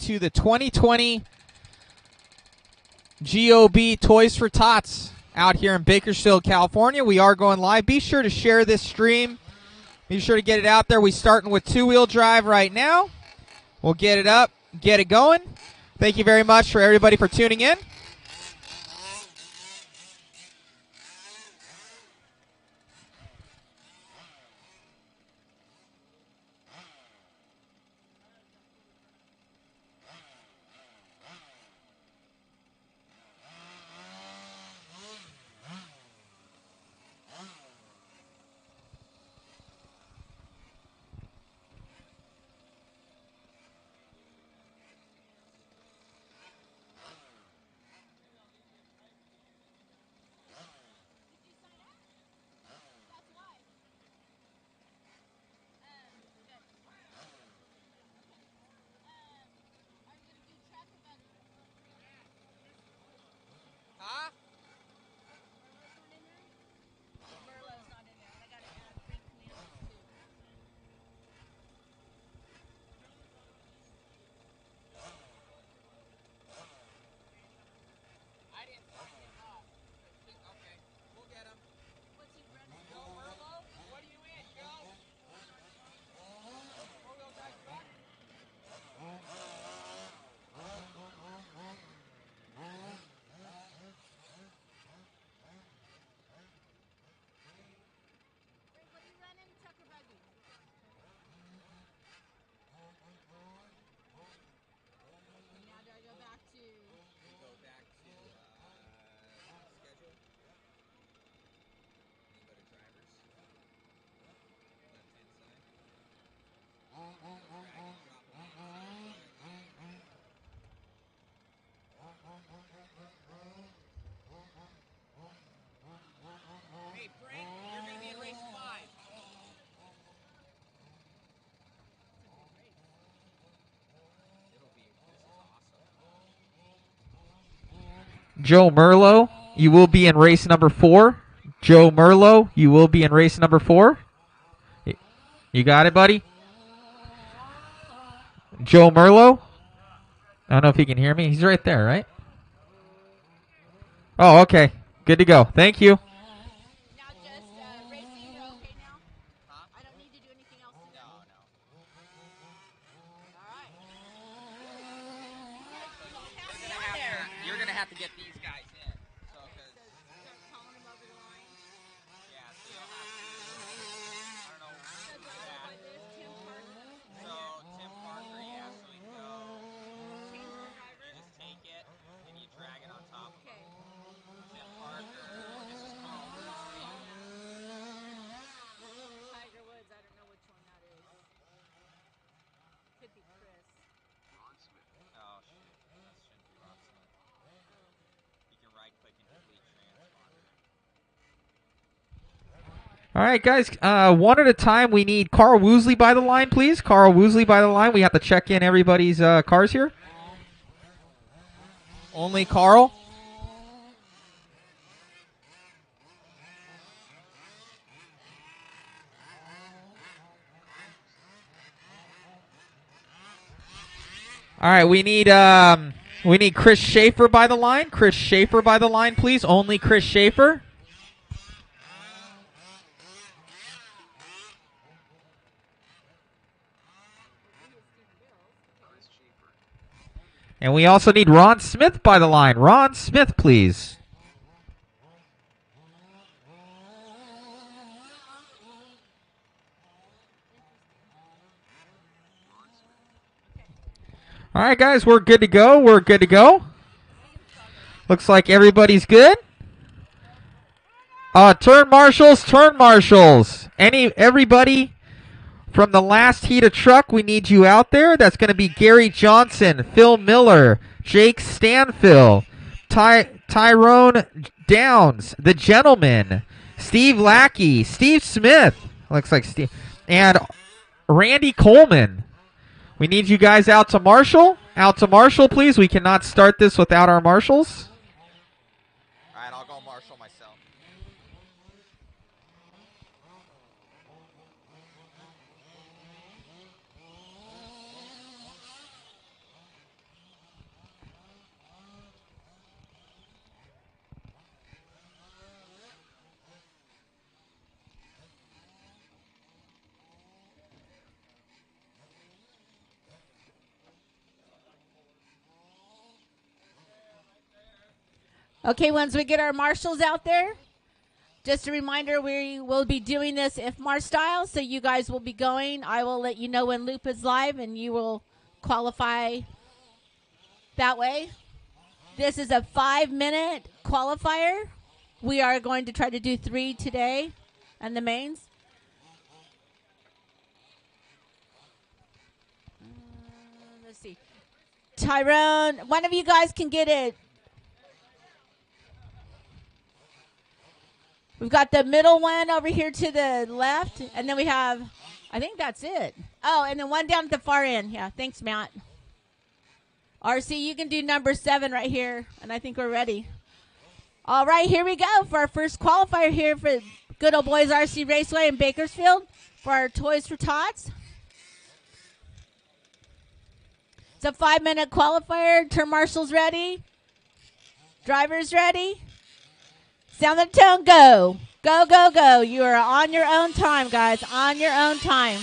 to the 2020 GOB Toys for Tots out here in Bakersfield, California. We are going live. Be sure to share this stream. Be sure to get it out there. We're starting with two-wheel drive right now. We'll get it up, get it going. Thank you very much for everybody for tuning in. Joe Merlo, you will be in race number 4. Joe Merlo, you will be in race number 4. You got it, buddy? Joe Merlo? I don't know if he can hear me. He's right there, right? Oh, okay. Good to go. Thank you. Now just racing, you're okay now? Huh? I don't need to do anything else. No. All right. You're gonna have to get these guys in. So, Start calling them over the line. yeah, so you'll have to. I don't know. Like this, Tim Parker. So Tim Parker, yeah. So we go. Change the driver. Just take it and you drag it on top. Okay. Tim Parker. This is Carl. Tiger Woods, I don't know which one that is. Could be Chris. Ron Smith. Oh shit. That shouldn't be Ron Smith. You can right click and delete transponder. All right, guys. One at a time. We need Carl Woosley by the line, please. Carl Woosley by the line. We have to check in everybody's cars here. Only Carl. All right, we need Chris Schaefer by the line. Chris Schaefer by the line, please. Only Chris Schaefer. And we also need Ron Smith by the line. Ron Smith, please. All right, guys, we're good to go. We're good to go. Looks like everybody's good. Turn marshals, turn marshals. Everybody from the last heat of truck, we need you out there. That's going to be Gary Johnson, Phil Miller, Jake Stanfill, Tyrone Downs, the gentleman, Steve Lackey, Steve Smith, looks like Steve, and Randy Coleman. We need you guys out to marshal. Out to marshal, please. We cannot start this without our marshals. All right, I'll go marshal myself. Okay, once we get our marshals out there, just a reminder, we will be doing this IFMAR style, so you guys will be going. I will let you know when loop is live, and you will qualify that way. This is a 5-minute qualifier. We are going to try to do 3 today and the mains. Let's see. Tyrone, one of you guys can get it. We've got the middle one over here to the left, and then we have, I think that's it. Oh, and then one down at the far end. Yeah, thanks, Matt. RC, you can do number 7 right here, and I think we're ready. All right, here we go for our first qualifier here for Good Old Boys RC Raceway in Bakersfield for our Toys for Tots. It's a 5-minute qualifier. Turn marshals ready. Drivers ready. Sound the tone, go. Go, go, go. You are on your own time, guys. On your own time.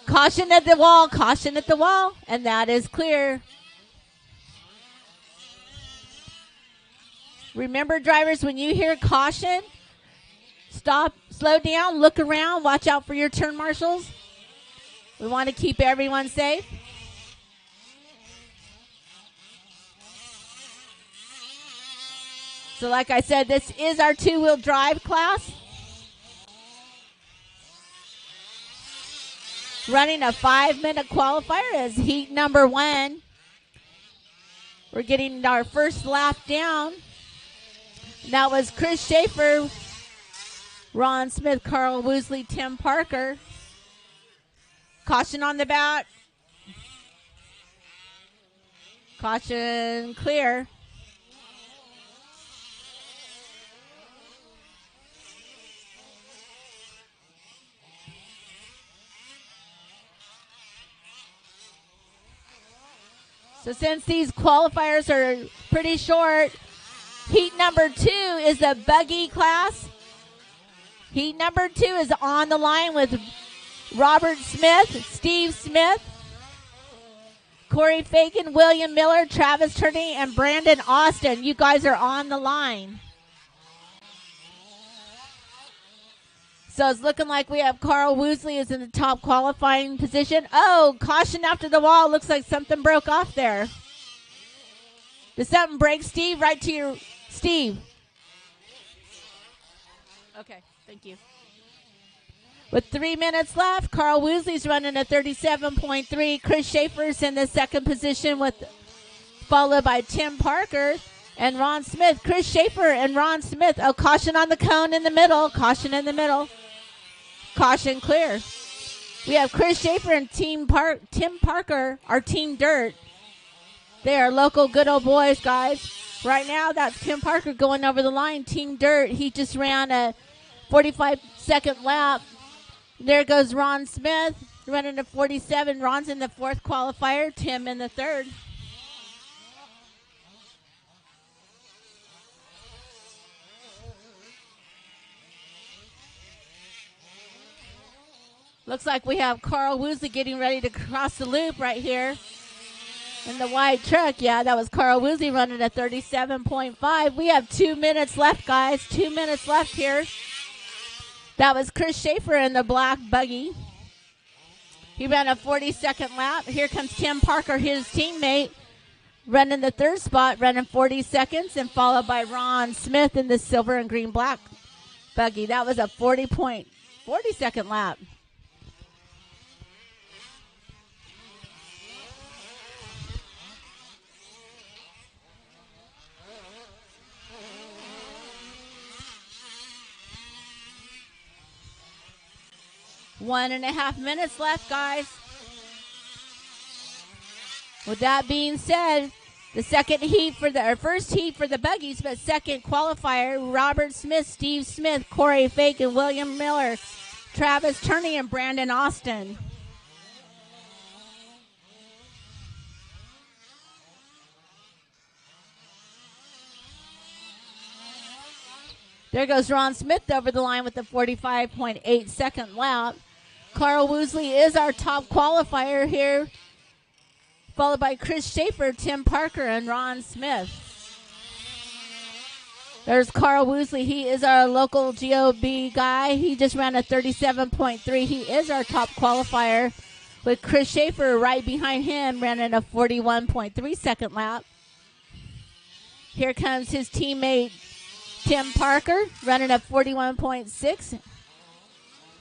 Caution at the wall. Caution at the wall. And that is clear. Remember, drivers, when you hear caution, stop, slow down, look around, watch out for your turn marshals. We want to keep everyone safe. So like I said, this is our 2-wheel drive class. Running a 5-minute qualifier as heat number 1. We're getting our first lap down. That was Chris Schaefer, Ron Smith, Carl Woosley, Tim Parker. Caution on the back. Caution clear. So since these qualifiers are pretty short, heat number 2 is the buggy class. Heat number 2 is on the line with Robert Smith, Steve Smith, Corey Fagan, William Miller, Travis Turney, and Brandon Austin. You guys are on the line. So it's looking like we have Carl Woosley is in the top qualifying position. Oh, caution after the wall. Looks like something broke off there. Did something break, Steve? Right to your Steve. Okay, thank you. With 3 minutes left, Carl Woosley's running a 37.3. Chris Schaefer's in the second position, followed by Tim Parker and Ron Smith. Chris Schaefer and Ron Smith. Oh, caution on the cone in the middle. Caution in the middle. Caution clear. We have Chris Schaefer and Tim Parker, our Team Dirt. They are local good old boys, guys. Right now, that's Tim Parker going over the line. Team Dirt, he just ran a 45-second lap. There goes Ron Smith running a 47. Ron's in the 4th qualifier. Tim in the 3rd. Looks like we have Carl Woosley getting ready to cross the loop right here in the white truck. Yeah, that was Carl Woosley running a 37.5. We have 2 minutes left, guys. 2 minutes left here. That was Chris Schaefer in the black buggy. He ran a 42nd lap. Here comes Tim Parker, his teammate, running the 3rd spot, running 40 seconds, and followed by Ron Smith in the silver and green black buggy. That was a 40-second lap. One and a half minutes left, guys. With that being said, the first heat for the buggies, but second qualifier, Robert Smith, Steve Smith, Corey Fagan, William Miller, Travis Turney, and Brandon Austin. There goes Ron Smith over the line with the 45.8 second lap. Carl Woosley is our top qualifier here, followed by Chris Schaefer, Tim Parker, and Ron Smith. There's Carl Woosley. He is our local GOB guy. He just ran a 37.3. He is our top qualifier, with Chris Schaefer right behind him running a 41.3 second lap. Here comes his teammate Tim Parker running a 41.6.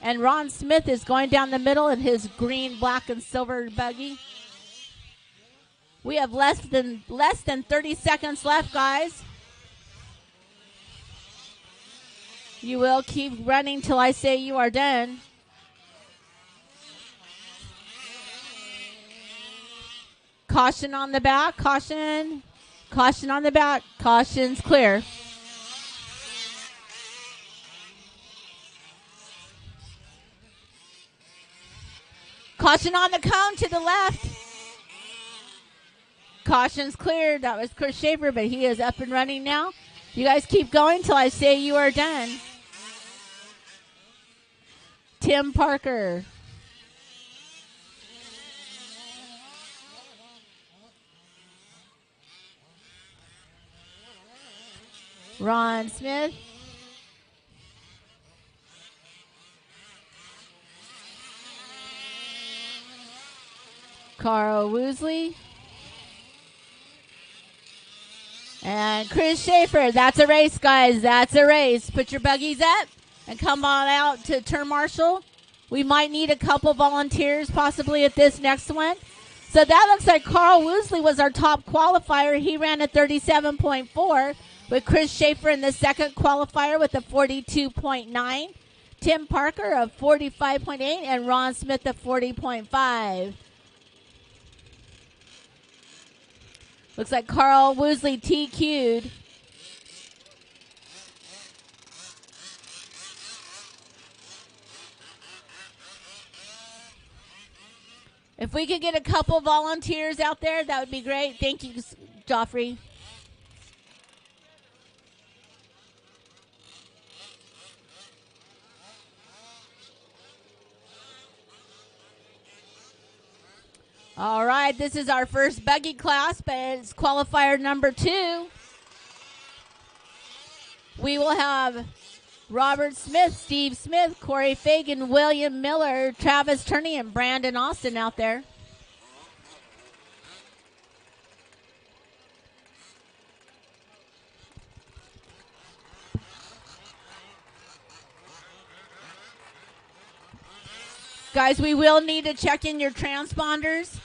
And Ron Smith is going down the middle in his green, black, and silver buggy. We have less than 30 seconds left, guys. You will keep running till I say you are done. Caution on the back. Caution. Caution on the back. Caution's clear. Caution on the cone to the left. Caution's clear. That was Chris Schaefer, but he is up and running now. You guys keep going till I say you are done. Tim Parker. Ron Smith. Carl Woosley. And Chris Schaefer. That's a race, guys. That's a race. Put your buggies up and come on out to turn marshal. We might need a couple volunteers possibly at this next one. So that looks like Carl Woosley was our top qualifier. He ran a 37.4 with Chris Schaefer in the second qualifier with a 42.9. Tim Parker of 45.8 and Ron Smith of 40.5. Looks like Carl Woosley TQ'd. If we could get a couple volunteers out there, that would be great. Thank you, Joffrey. All right, this is our first buggy class, but it's qualifier number 2. We will have Robert Smith, Steve Smith, Corey Fagan, William Miller, Travis Turney, and Brandon Austin out there. Guys, we will need to check in your transponders.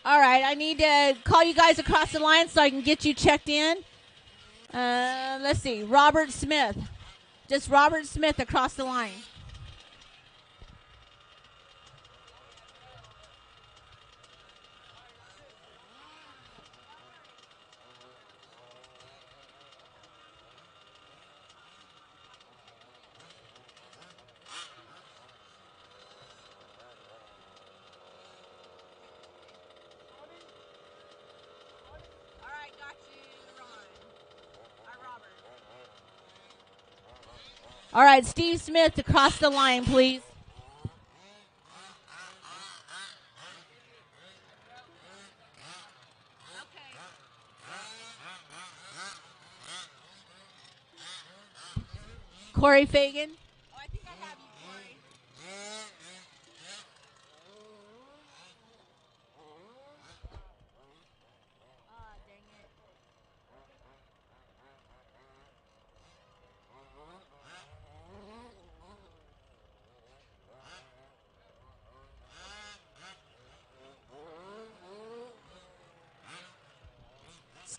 All right, I need to call you guys across the line so I can get you checked in. Let's see, Robert Smith. Just Robert Smith across the line. All right, Steve Smith across the line, please. Corey Fagan. Oh, I think I have you, Corey.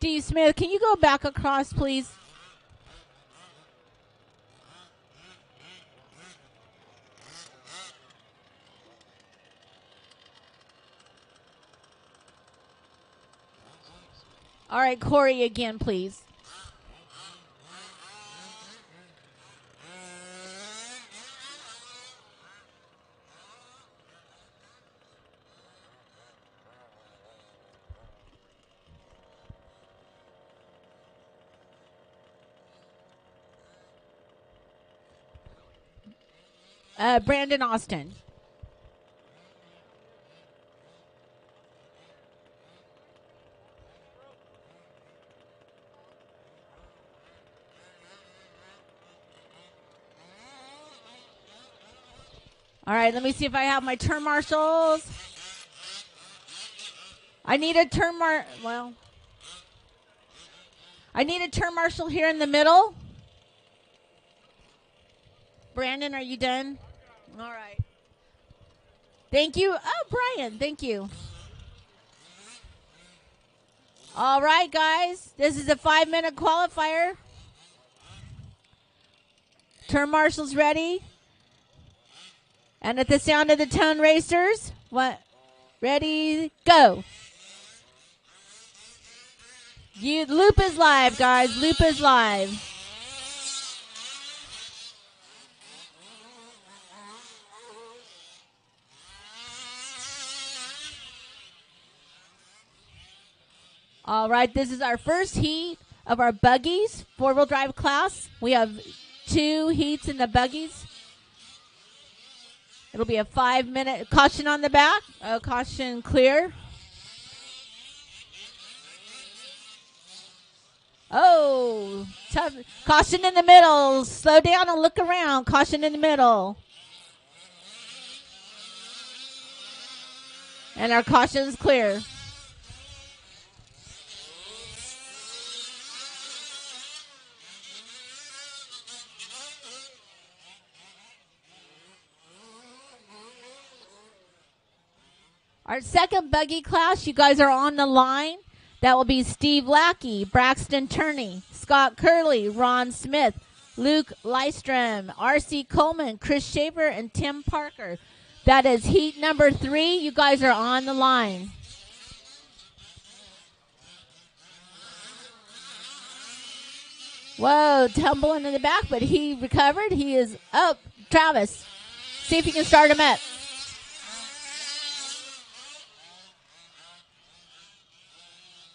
Steve Smith, can you go back across, please? All right, Corey again, please. Brandon Austin. All right, let me see if I have my turn marshals. I need a turn I need a turn marshal here in the middle. Brandon, are you done? All right. Thank you. Oh, Brian, thank you. All right, guys. This is a 5-minute qualifier. Turn marshals ready. And at the sound of the tone racers, ready, go. Loop is live, guys. Loop is live. All right, this is our first heat of our buggies, 4-wheel drive class. We have 2 heats in the buggies. It'll be a 5-minute caution on the back. Caution clear. Oh, tough. Caution in the middle. Slow down and look around. Caution in the middle. And our caution is clear. Our second buggy class, you guys are on the line. That will be Steve Lackey, Braxton Turney, Scott Curley, Ron Smith, Luke Lystrom, R.C. Coleman, Chris Schaefer, and Tim Parker. That is heat number 3. You guys are on the line. Whoa, tumbling in the back, but he recovered. He is up. Travis, see if you can start him up.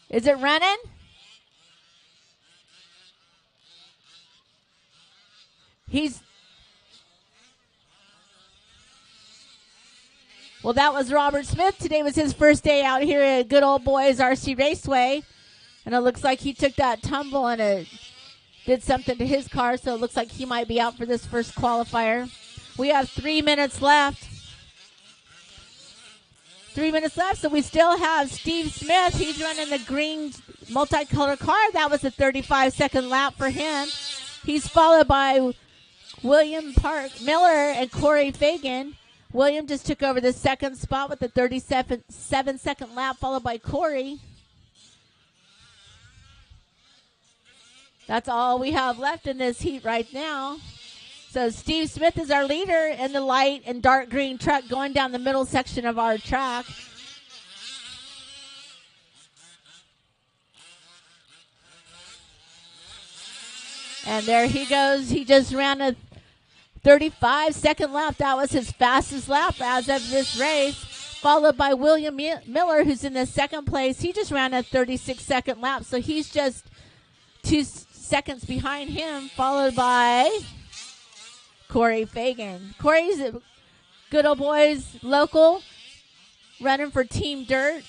Is it running? Well, that was Robert Smith. Today was his first day out here at Good Old Boys RC Raceway. And it looks like he took that tumble and it did something to his car. So it looks like he might be out for this first qualifier. We have 3 minutes left. 3 minutes left, so we still have Steve Smith. He's running the green multicolored car. That was a 35-second lap for him. He's followed by William Miller and Corey Fagan. William just took over the second spot with the 37-second lap, followed by Corey. That's all we have left in this heat right now. So Steve Smith is our leader in the light and dark green truck going down the middle section of our track. And there he goes. He just ran a 35-second lap. That was his fastest lap as of this race, followed by William Miller, who's in the second place. He just ran a 36-second lap, so he's just 2 seconds behind him, followed by Corey Fagan. Corey's a Good Old Boys local, running for Team Dirt.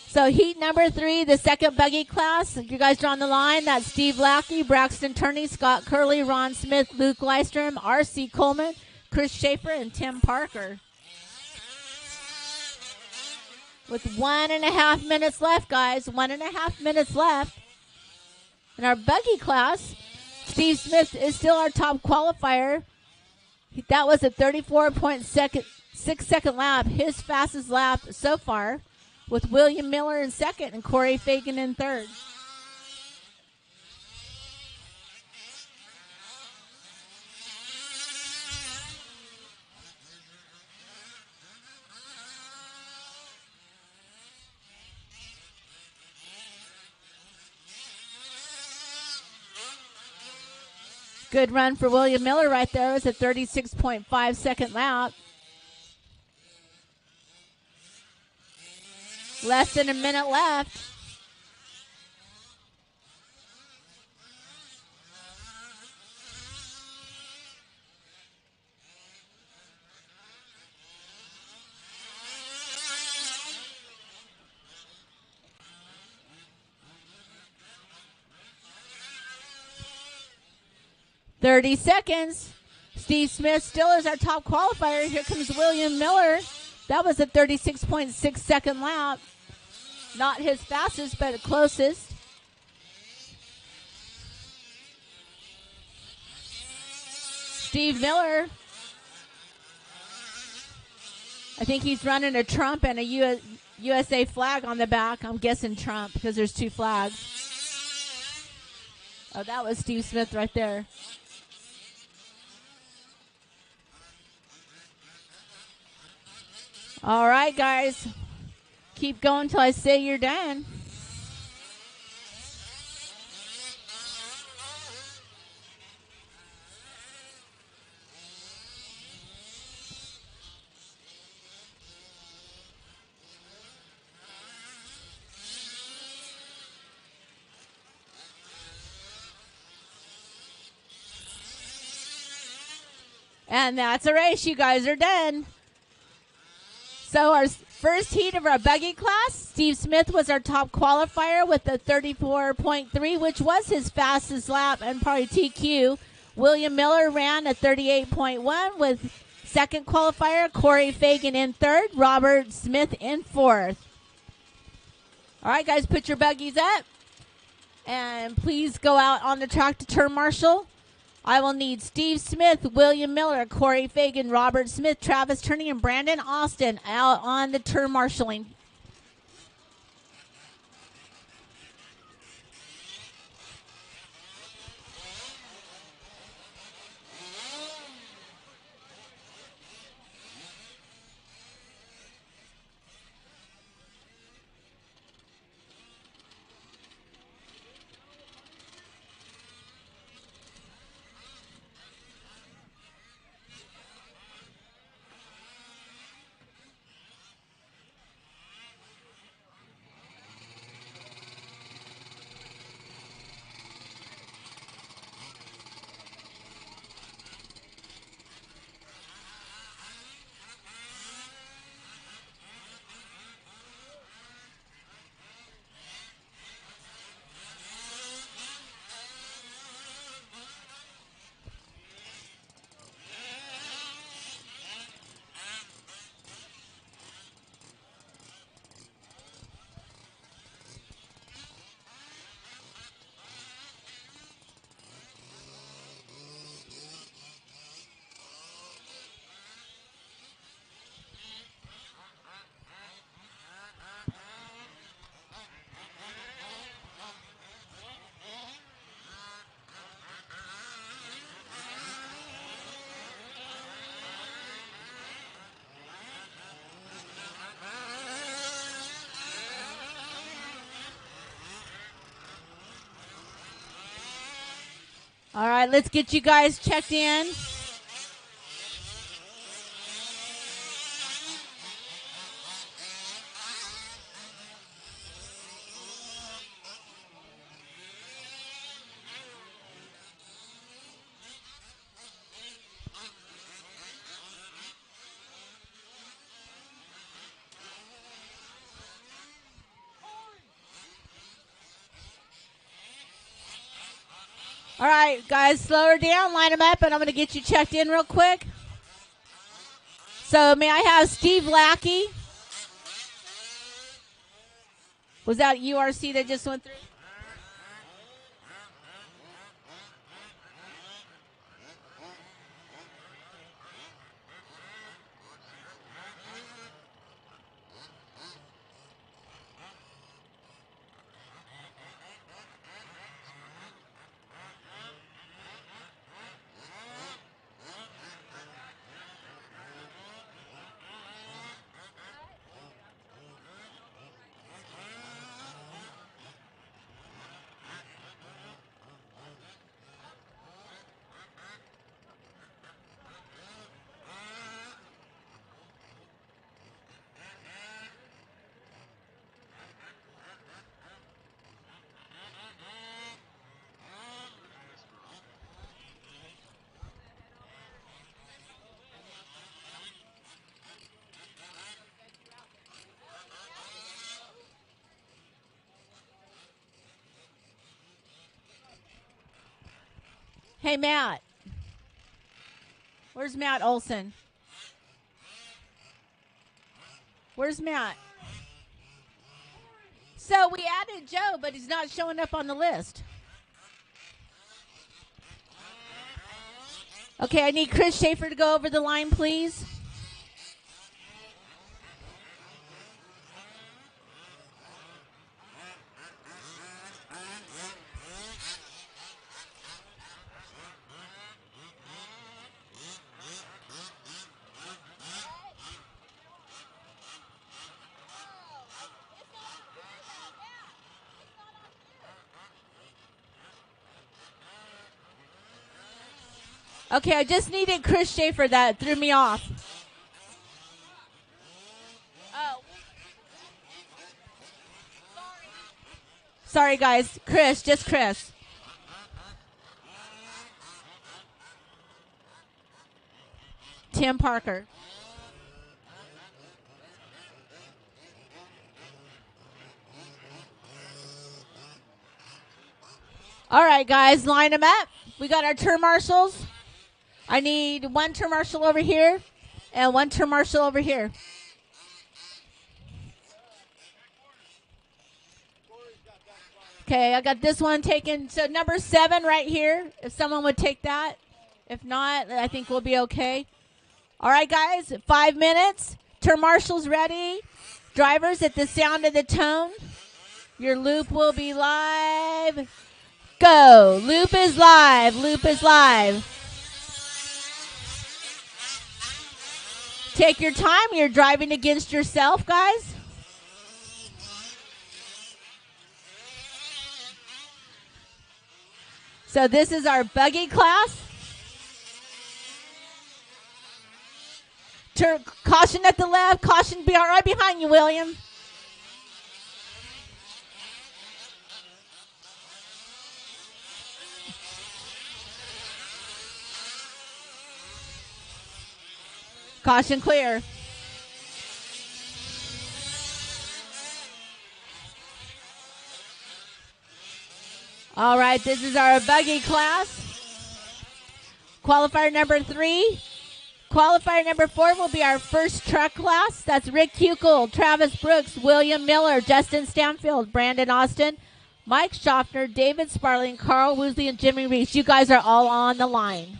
So heat number 3, the second buggy class. You guys are on the line. That's Steve Lackey, Braxton Turney, Scott Curley, Ron Smith, Luke Lystrom, R.C. Coleman, Chris Schaefer, and Tim Parker. With 1.5 minutes left, guys. 1.5 minutes left. In our buggy class, Steve Smith is still our top qualifier. That was a 34-second 6-second lap, his fastest lap so far, with William Miller in second and Corey Fagan in third. Good run for William Miller right there. It was a 36.5 second lap. Less than a minute left. "30 seconds. Steve Smith still is our top qualifier. Here comes William Miller. That was a 36.6 second lap. Not his fastest, but closest. Steve Miller. I think he's running a Trump and a USA flag on the back. I'm guessing Trump because there's two flags. Oh, that was Steve Smith right there. All right, guys. Keep going till I say you're done. And that's a race. You guys are done. So our first heat of our buggy class, Steve Smith was our top qualifier with a 34.3, which was his fastest lap and probably TQ. William Miller ran a 38.1 with second qualifier. Corey Fagan in third. Robert Smith in fourth. All right, guys, put your buggies up. And please go out on the track to turn marshal. I will need Steve Smith, William Miller, Corey Fagan, Robert Smith, Travis Turney, and Brandon Austin out on the turn marshaling. All right, let's get you guys checked in. All right, guys, slow her down, line them up, and I'm going to get you checked in real quick. So may I have Steve Lackey? Was that URC that just went through? Hey, Matt. Where's Matt Olson? Where's Matt? So we added Joe, but he's not showing up on the list. Okay, I need Chris Schaefer to go over the line, please. Okay, I just needed Chris Schaefer. That threw me off. Oh. Sorry, guys. Chris, just Chris. Tim Parker. All right, guys, line them up. We got our turn marshals. I need one turn marshal over here and one turn marshal over here. Okay, I got this one taken. So number 7 right here, if someone would take that. If not, I think we'll be okay. All right, guys, 5 minutes. Turn marshals ready. Drivers, at the sound of the tone, your loop will be live. Go. Loop is live. Loop is live. Take your time. You're driving against yourself, guys. So this is our buggy class. Caution at the left. Caution right behind you, William. Caution clear. All right, this is our buggy class. Qualifier number 3. Qualifier number 4 will be our first truck class. That's Rick Huckel, Travis Brooks, William Miller, Justin Stanfield, Brandon Austin, Mike Schaffner, David Sparling, Carl Woosley, and Jimmy Reese. You guys are all on the line.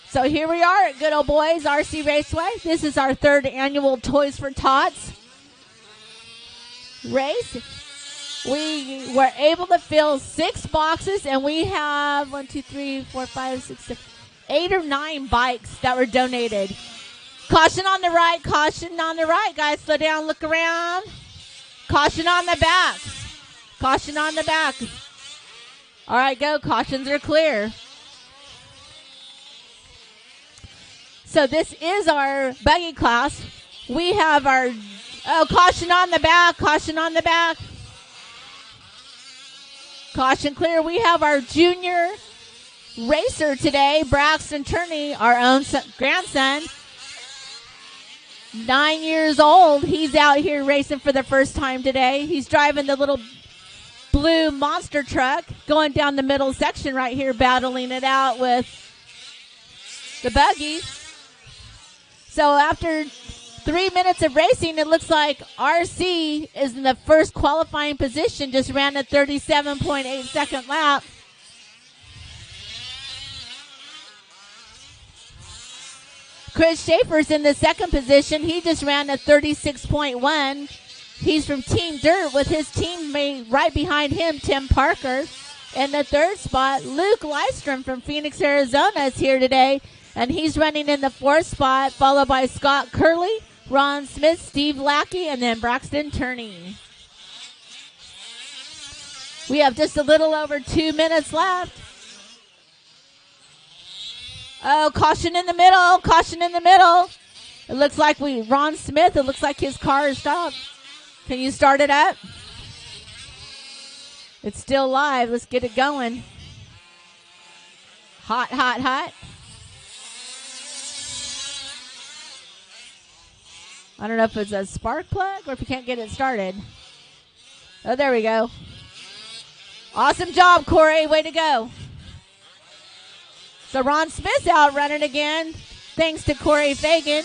So here we are at Good Old Boys RC Raceway. This is our 3rd annual Toys for Tots race. We were able to fill 6 boxes, and we have 1, 2, 3, 4, 5, 6, 7, 8 or 9 bikes that were donated. Caution on the right, caution on the right, guys. Slow down, look around. Caution on the back. Caution on the back. All right, go. Cautions are clear. So this is our buggy class. We have our, caution on the back, caution on the back. Caution clear. We have our junior racer today, Braxton Turney, our own grandson, 9 years old. He's out here racing for the first time today. He's driving the little blue monster truck, going down the middle section right here, battling it out with the buggy. So after 3 minutes of racing, it looks like RC is in the first qualifying position, just ran a 37.8 second lap. Chris Schaefer's in the second position. He just ran a 36.1. He's from Team Dirt with his teammate right behind him, Tim Parker. In the third spot, Luke Lystrom from Phoenix, Arizona is here today, and he's running in the 4th spot, followed by Scott Curley, Ron Smith, Steve Lackey, and then Braxton Turney. We have just a little over 2 minutes left. Oh, caution in the middle, caution in the middle. It looks like Ron Smith, it looks like his car is stopped. Can you start it up? It's still live. Let's get it going. Hot, hot, hot. I don't know if it's a spark plug or if you can't get it started. Oh, there we go. Awesome job, Corey. Way to go. So Ron Smith's out running again, thanks to Corey Fagan.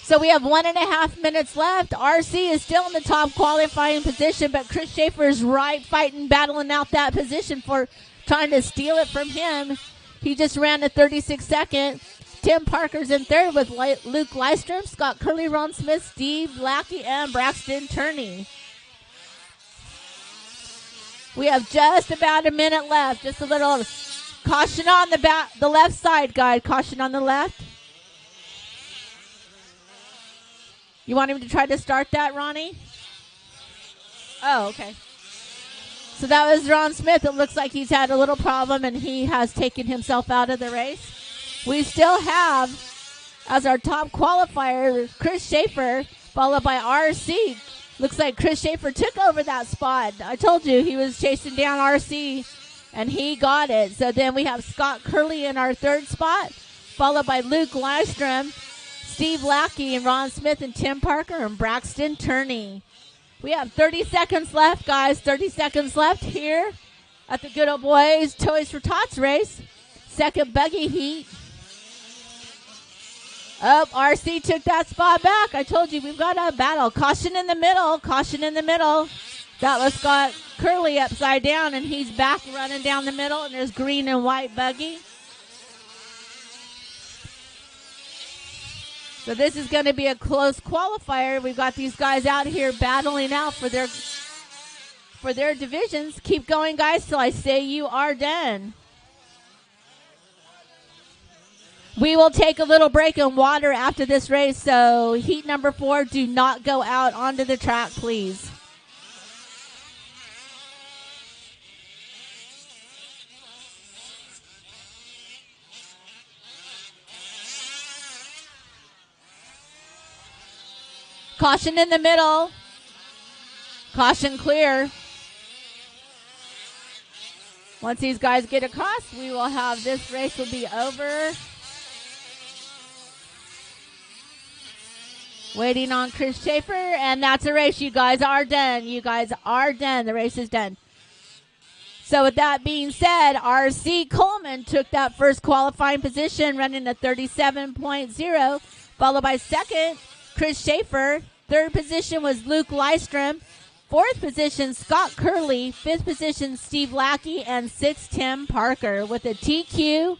So we have 1.5 minutes left. RC is still in the top qualifying position, but Chris Schaefer is right fighting, battling out that position for trying to steal it from him. He just ran a 36 second. Tim Parker's in third with Luke Lystrom, Scott Curley, Ron Smith, Steve Lackey, and Braxton Turney. We have just about a minute left. Just a little caution on the left side, guys. Caution on the left. You want him to try to start that, Ronnie? Oh, okay. So that was Ron Smith. It looks like he's had a little problem and he has taken himself out of the race. We still have, as our top qualifier, Chris Schaefer, followed by RC. Looks like Chris Schaefer took over that spot. I told you he was chasing down RC, and he got it. So then we have Scott Curley in our third spot, followed by Luke Lystrom, Steve Lackey, and Ron Smith, and Tim Parker, and Braxton Turney. We have 30 seconds left, guys. 30 seconds left here at the Good Old Boys Toys for Tots race. Second buggy heat. Oh, RC took that spot back. I told you we've got a battle. Caution in the middle. Caution in the middle. That was Scott Curley upside down, and he's back running down the middle, and there's green and white buggy. So this is going to be a close qualifier. We've got these guys out here battling out for their divisions. Keep going, guys, till I say you are done. We will take a little break and water after this race, so heat number 4, do not go out onto the track, please. Caution in the middle. Caution clear. Once these guys get across, we will have this race will be over. Waiting on Chris Schaefer, and that's a race. You guys are done. You guys are done. The race is done. So with that being said, RC Coleman took that first qualifying position, running a 37.0, followed by second, Chris Schaefer. Third position was Luke Lystrom. Fourth position, Scott Curley. Fifth position, Steve Lackey. And sixth, Tim Parker with a TQ.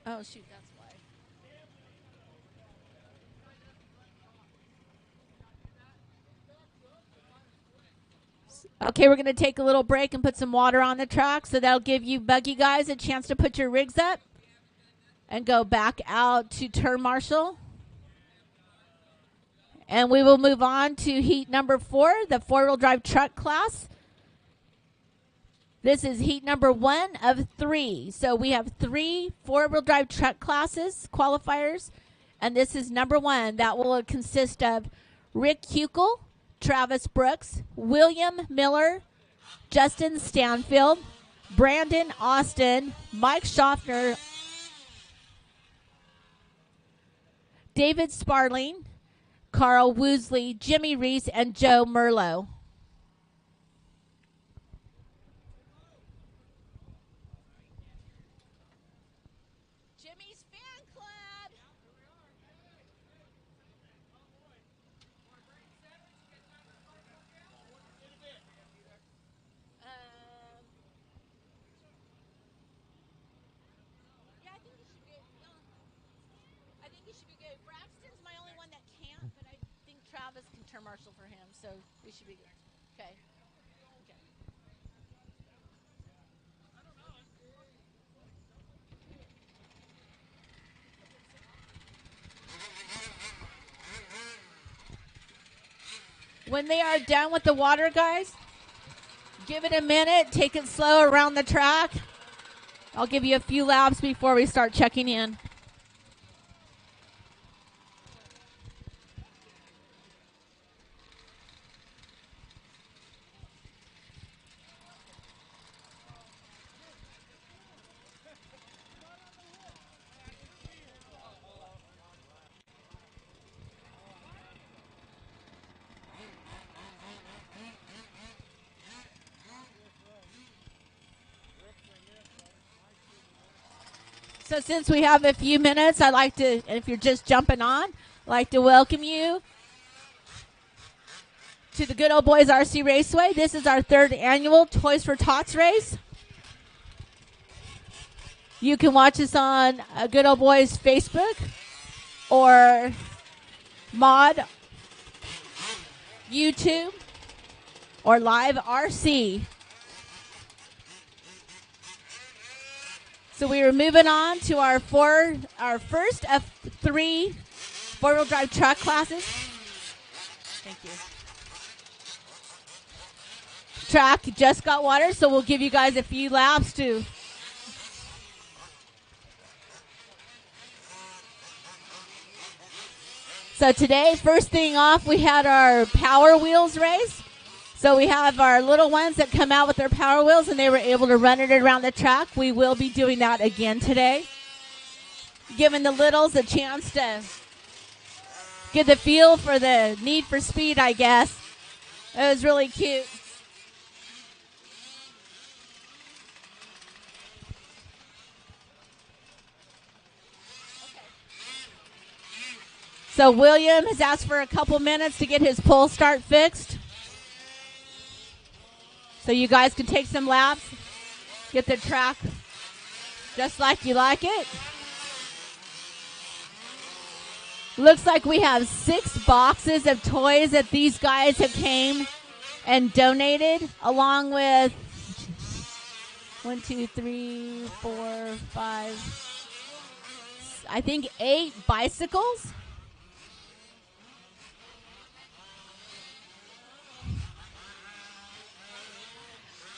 Oh, shoot, that's why. Okay, we're going to take a little break and put some water on the track. So that'll give you buggy guys a chance to put your rigs up and go back out to turn marshal. And we will move on to heat number 4, the 4-wheel drive truck class. This is heat number 1 of 3. So we have 3 4-wheel drive truck classes, qualifiers. And this is number 1. That will consist of Rick Huckel, Travis Brooks, William Miller, Justin Stanfield, Brandon Austin, Mike Schaffner, David Sparling, Carl Woosley, Jimmy Reese, and Joe Merlot. Jimmy's Fan Club. Yeah, I think you should be. I think you should be good. Braxton's my only one that can't, but I think Travis can turn marshal for him, so we should be good. Okay. Okay. When they are done with the water, guys, give it a minute. Take it slow around the track. I'll give you a few laps before we start checking in. So since we have a few minutes, I'd like to, if you're just jumping on, I'd like to welcome you to the Good Old Boys RC Raceway. This is our 3rd annual Toys for Tots race. You can watch us on Good Old Boys Facebook or Mod, YouTube, or Live RC. So we are moving on to our first of 3 4-wheel drive truck classes. Thank you. Track just got water, so we'll give you guys a few laps to. So today, first thing off, we had our Power Wheels race. So we have our little ones that come out with their Power Wheels, and they were able to run it around the track. We will be doing that again today, giving the littles a chance to get the feel for the need for speed, I guess. It was really cute. So William has asked for a couple minutes to get his pull start fixed. So you guys can take some laps, get the track just like you like it. Looks like we have 6 boxes of toys that these guys have came and donated, along with 1, 2, 3, 4, 5, I think 8 bicycles.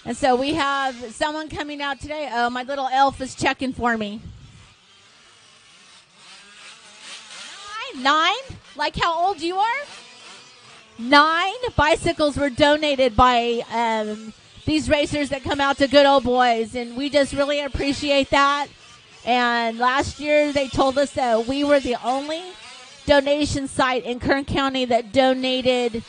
And so we have someone coming out today. Oh, my little elf is checking for me. 9? Like how old you are? 9 bicycles were donated by these racers that come out to Good Old Boys. And we just really appreciate that. And last year they told us that we were the only donation site in Kern County that donated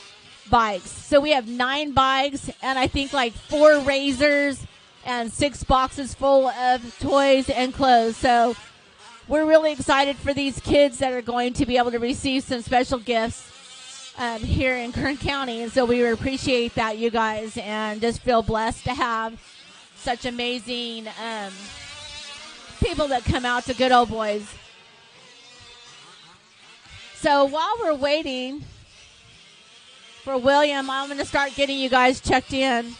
bikes. So we have 9 bikes and I think like 4 razors and 6 boxes full of toys and clothes. So we're really excited for these kids that are going to be able to receive some special gifts here in Kern County. And so we appreciate that, you guys, and just feel blessed to have such amazing people that come out to Good Old Boys. So while we're waiting for William, I'm going to start getting you guys checked in.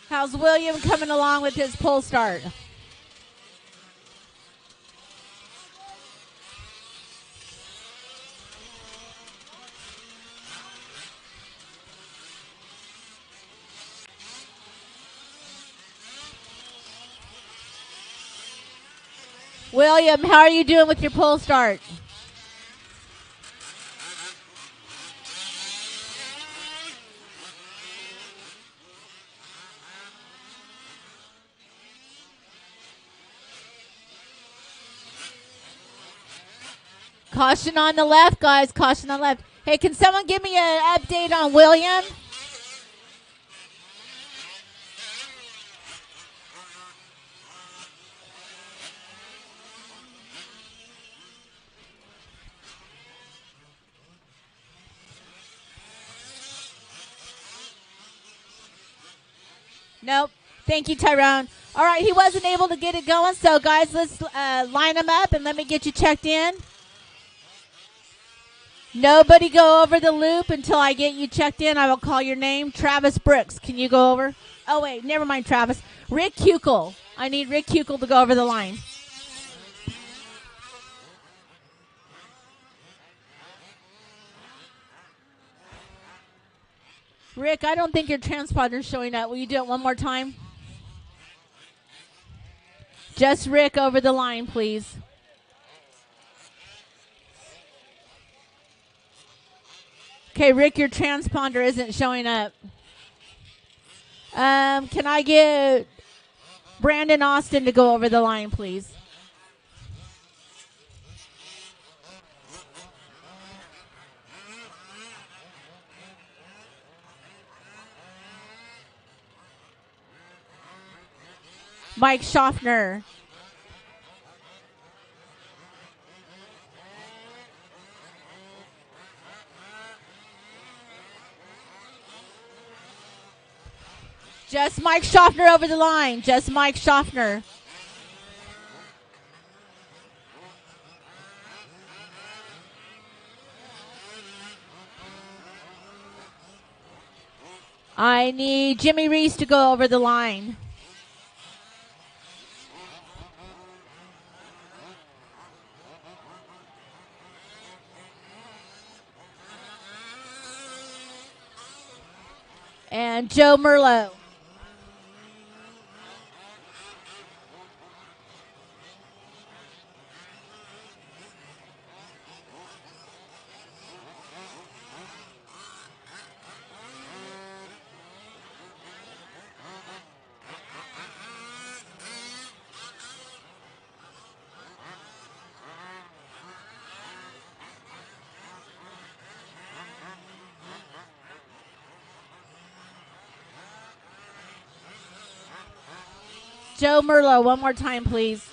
How's William coming along with his pull start? William, how are you doing with your pull start? Caution on the left, guys. Caution on the left. Hey, can someone give me an update on William? Nope. Thank you, Tyrone. All right, he wasn't able to get it going, so guys, let's line him up and let me get you checked in. Nobody go over the loop until I get you checked in. I will call your name. Travis Brooks, can you go over? Oh, wait, never mind, Travis. Rick Kukel. I need Rick Kukel to go over the line. Rick, I don't think your transponder's showing up. Will you do it one more time? Just Rick over the line, please. Okay, Rick, your transponder isn't showing up. Can I get Brandon Austin to go over the line, please? Mike Schaffner. Just Mike Schaffner over the line. Just Mike Schaffner. I need Jimmy Reese to go over the line. And Joe Merlot. Joe Merlot, one more time, please.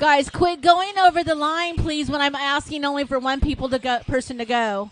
Guys, quit going over the line, please, when I'm asking only for one person to go.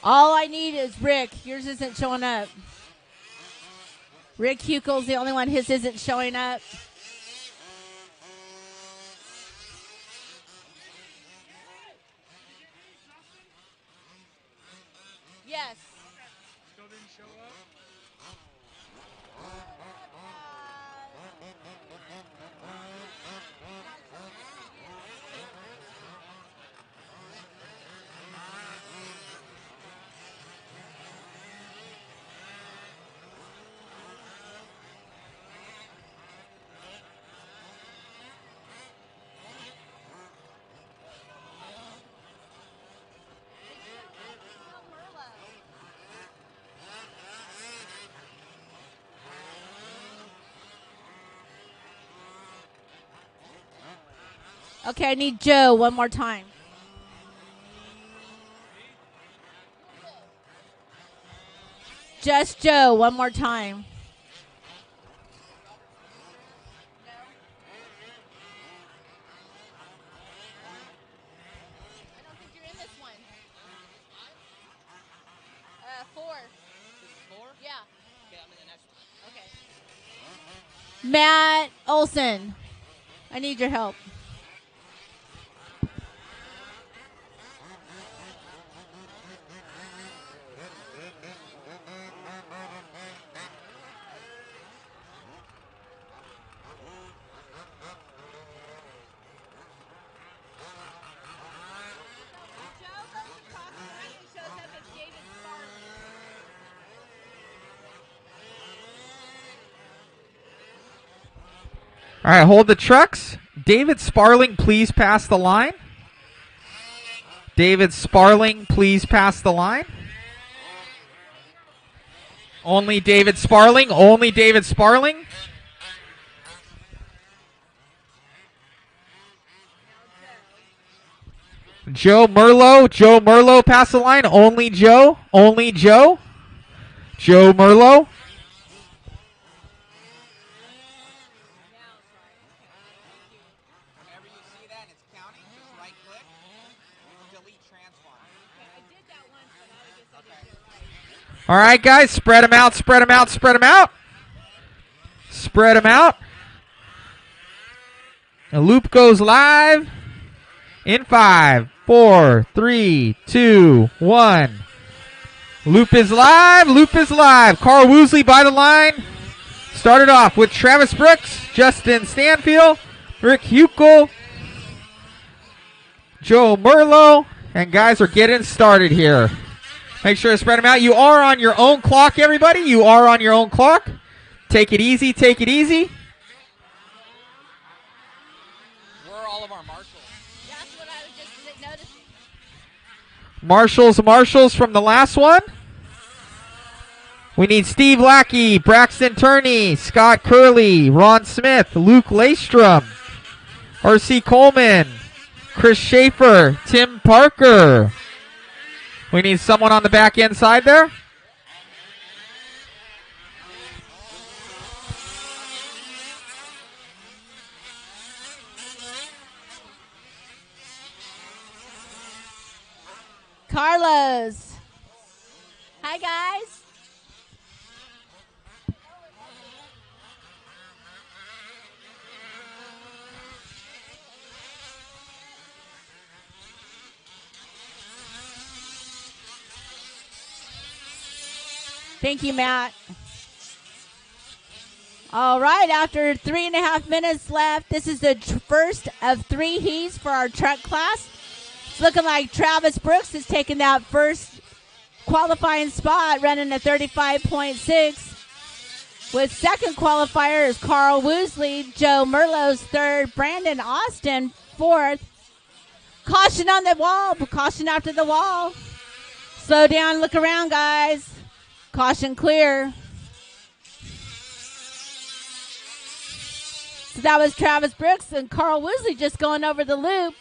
All I need is Rick. Yours isn't showing up. Rick Hukel's the only one. His isn't showing up. Yes. Still didn't show up? Okay, I need Joe one more time. Just Joe one more time. I don't think you're in this one. 4. This is 4? Yeah. Okay, I'm in the next one. Okay. Matt Olson, I need your help. All right, hold the trucks. David Sparling, please pass the line. David Sparling, please pass the line. Only David Sparling. Only David Sparling. Joe Merlot. Joe Merlot, pass the line. Only Joe. Only Joe. Joe Merlot. Whenever you see that and it's counting, just right click, delete transponder. All right, guys, spread them out, spread them out, spread them out. Spread them out. The loop goes live in 5, 4, 3, 2, 1. Loop is live, loop is live. Carl Woosley by the line. Started off with Travis Brooks, Justin Stanfield, Rick Huckel, Joe Merlot, and guys are getting started here. Make sure to spread them out. You are on your own clock, everybody. You are on your own clock. Take it easy, take it easy. Where are all of our marshals? That's what I was just noticing. Marshals from the last one. We need Steve Lackey, Braxton Turney, Scott Curley, Ron Smith, Luke Laystrom, R.C. Coleman, Chris Schaefer, Tim Parker. We need someone on the back end side there. Carlos. Hi, guys. Thank you, Matt. All right, after 3.5 minutes left, this is the first of 3 heats for our truck class. It's looking like Travis Brooks is taking that first qualifying spot, running a 35.6. With second qualifier is Carl Woosley, Joe Merlot's third, Brandon Austin fourth. Caution on the wall, caution after the wall. Slow down, look around, guys. Caution clear. So that was Travis Brooks and Carl Woosley just going over the loop.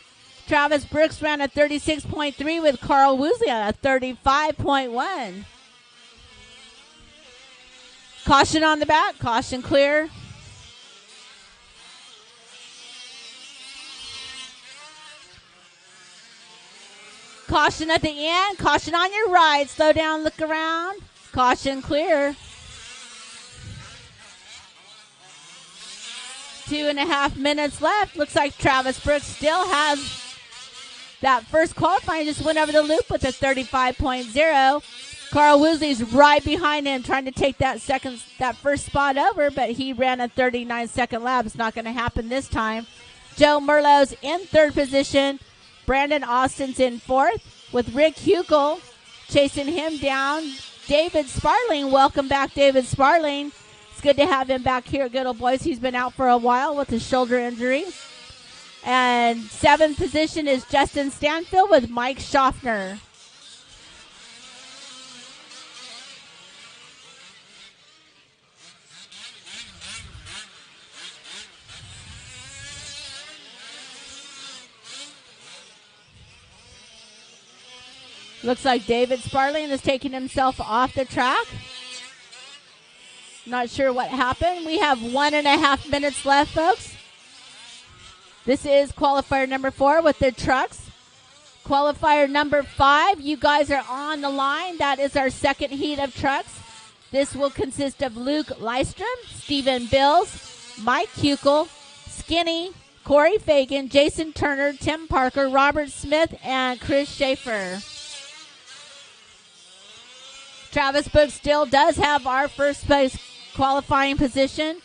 Travis Brooks ran a 36.3 with Carl Woosley at a 35.1. Caution on the back. Caution clear. Caution at the end. Caution on your right. Slow down. Look around. Caution clear. 2.5 minutes left. Looks like Travis Brooks still has that first qualifying. Just went over the loop with a 35.0. Carl Woosley's right behind him trying to take that first spot over, but he ran a 39-second lap. It's not going to happen this time. Joe Merlot's in third position. Brandon Austin's in fourth with Rick Huckel chasing him down. David Sparling, welcome back, David Sparling. It's good to have him back here at Good Old Boys. He's been out for a while with a shoulder injury. And seventh position is Justin Stanfield with Mike Schaffner. Looks like David Sparling is taking himself off the track. Not sure what happened. We have 1.5 minutes left, folks. This is qualifier number 4 with the trucks. Qualifier number 5, you guys are on the line. That is our second heat of trucks. This will consist of Luke Lystrom, Stephen Bills, Mike Huckel, Skinny, Corey Fagan, Jason Turner, Tim Parker, Robert Smith, and Chris Schaefer. Travis Brooks still does have our first place qualifying position.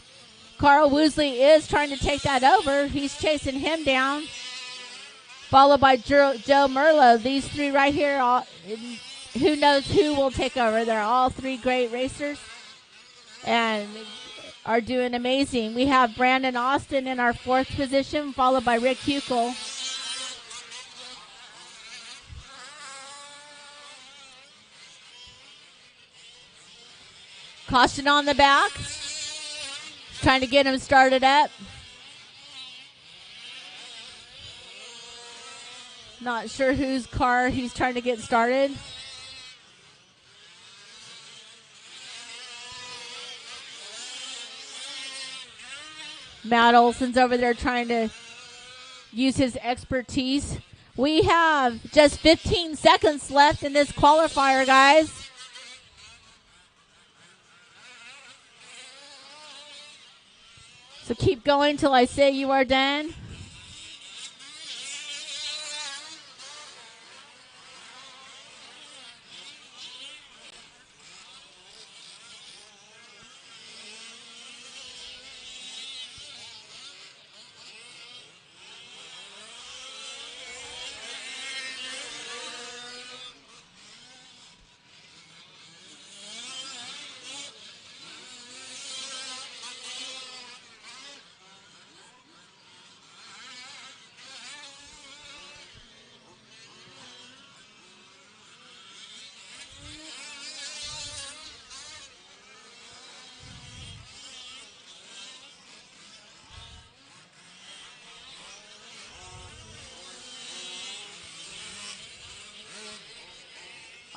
Carl Woosley is trying to take that over. He's chasing him down. Followed by Joe Merlot. These three right here, who knows who will take over. They're all three great racers. And are doing amazing. We have Brandon Austin in our 4th position, followed by Rick Huckel. Caution on the back. Trying to get him started up. Not sure whose car he's trying to get started. Matt Olson's over there trying to use his expertise. We have just 15 seconds left in this qualifier, guys. So keep going till I say you are done.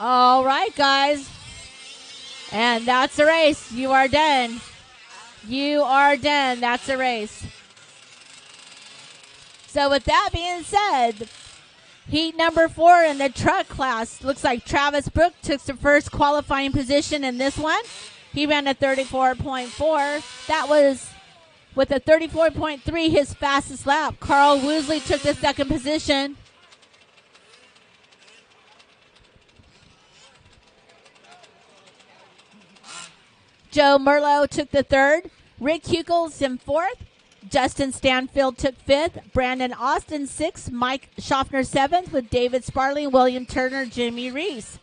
All right, guys. And that's a race. You are done. You are done. That's a race. So with that being said, heat number 4 in the truck class. Looks like Travis Brook took the first qualifying position in this one. He ran a 34.4. That was with a 34.3 his fastest lap. Carl Woosley took the second position. Joe Merlot took the 3rd. Rick Huckel's in 4th. Justin Stanfield took 5th. Brandon Austin 6th. Mike Schaffner 7th with David Sparling, William Turner, Jimmy Reese.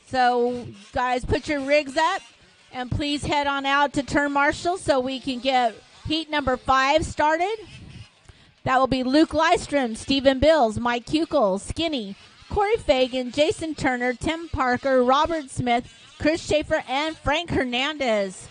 So, guys, put your rigs up and please head on out to turn marshal so we can get heat number 5 started. That will be Luke Lystrom, Stephen Bills, Mike Huckel, Skinny, Corey Fagan, Jason Turner, Tim Parker, Robert Smith, Chris Schaefer, and Frank Hernandez.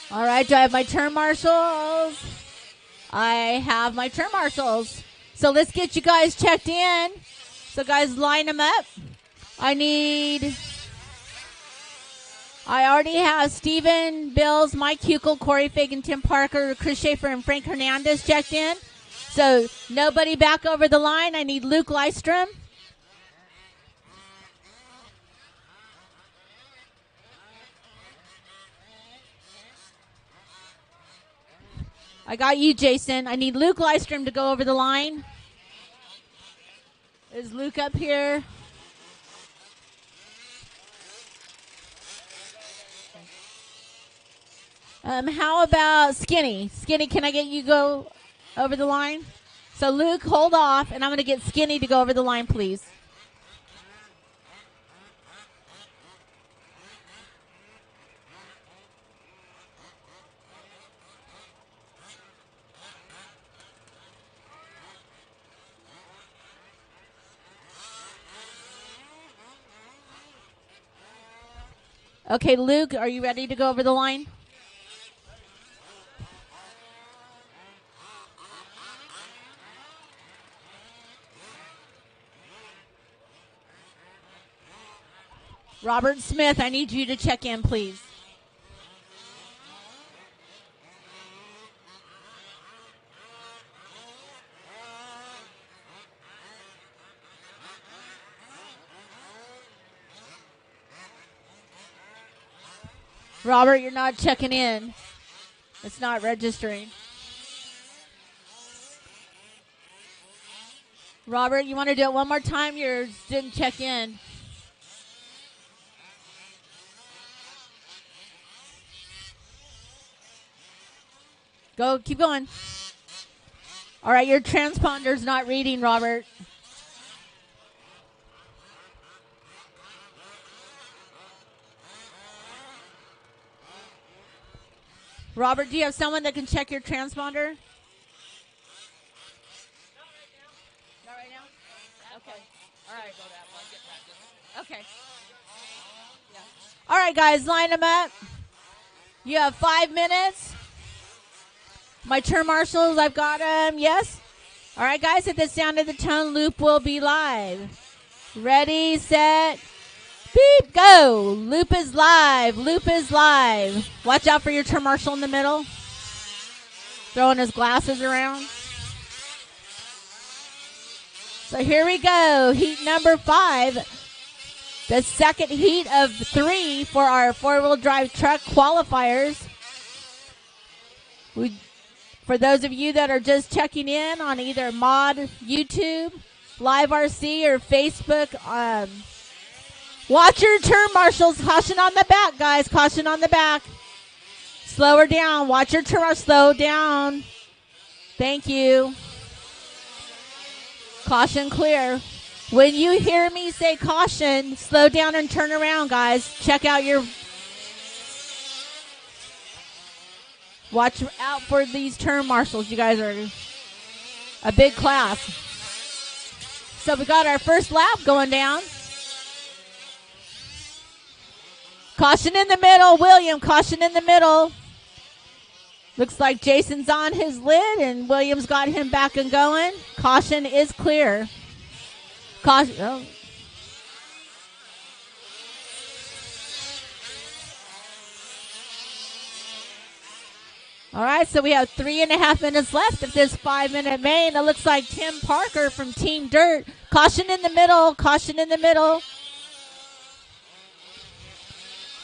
All right, do I have my turn marshals? I have my turn marshals. So let's get you guys checked in. So guys, line them up. I already have Stephen Bills, Mike Huckel, Corey Fagan, Tim Parker, Chris Schaefer, and Frank Hernandez checked in. So nobody back over the line. I need Luke Lystrom. I got you, Jason. I need Luke Lystrom to go over the line. Is Luke up here? How about Skinny? Skinny, can I get you go over the line? So Luke, hold off, and I'm going to get Skinny to go over the line, please. Okay, Luke, are you ready to go over the line? Robert Smith, I need you to check in, please. Robert, you're not checking in. It's not registering. Robert, you want to do it one more time? You didn't check in. Go, keep going. All right, your transponder's not reading, Robert. Robert, do you have someone that can check your transponder? Not right now? Okay. All right. Okay. Yeah. All right, guys, line them up. You have 5 minutes. My turn marshals, I've got them. Yes? All right, guys, at the sound of the tone, loop will be live. Ready, set, beep, go. Loop is live. Loop is live. Watch out for your turn marshal in the middle. Throwing his glasses around. So here we go. Heat number 5. The second heat of 3 for our four-wheel drive truck qualifiers. For those of you that are just checking in on either Mod, YouTube, Live RC, or Facebook, watch your turn marshals. Caution on the back, guys. Caution on the back. Slow her down. Watch your turn marshals. Slow down. Thank you. Caution clear. When you hear me say caution, slow down and turn around, guys. Check out your... Watch out for these turn marshals. You guys are a big class. So we got our first lap going down. Caution in the middle, William. Caution in the middle. Looks like Jason's on his lid and William's got him back and going. Caution is clear. Caution. Oh. All right, so we have 3.5 minutes left of this 5-minute main. It looks like Tim Parker from Team Dirt. Caution in the middle. Caution in the middle.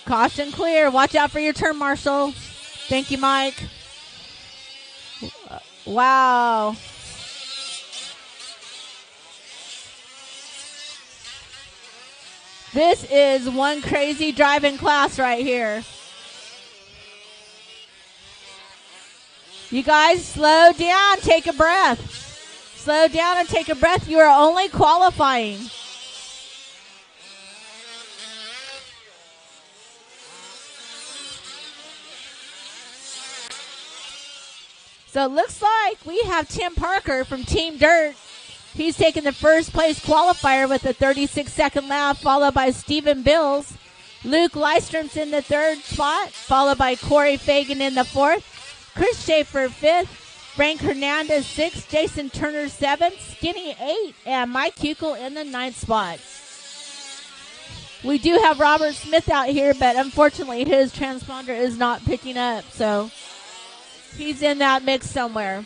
Caution clear. Watch out for your turn marshal. Thank you, Mike. Wow. This is one crazy driving class right here. You guys, slow down. Take a breath. Slow down and take a breath. You are only qualifying. So it looks like we have Tim Parker from Team Dirt. He's taking the first place qualifier with a 36-second lap, followed by Stephen Bills. Luke Lystrom's in the third spot, followed by Corey Fagan in the fourth. Chris Schaefer 5th, Frank Hernandez 6th, Jason Turner 7th, Skinny 8th, and Mike Kukel in the 9th spot. We do have Robert Smith out here, but unfortunately his transponder is not picking up, so he's in that mix somewhere.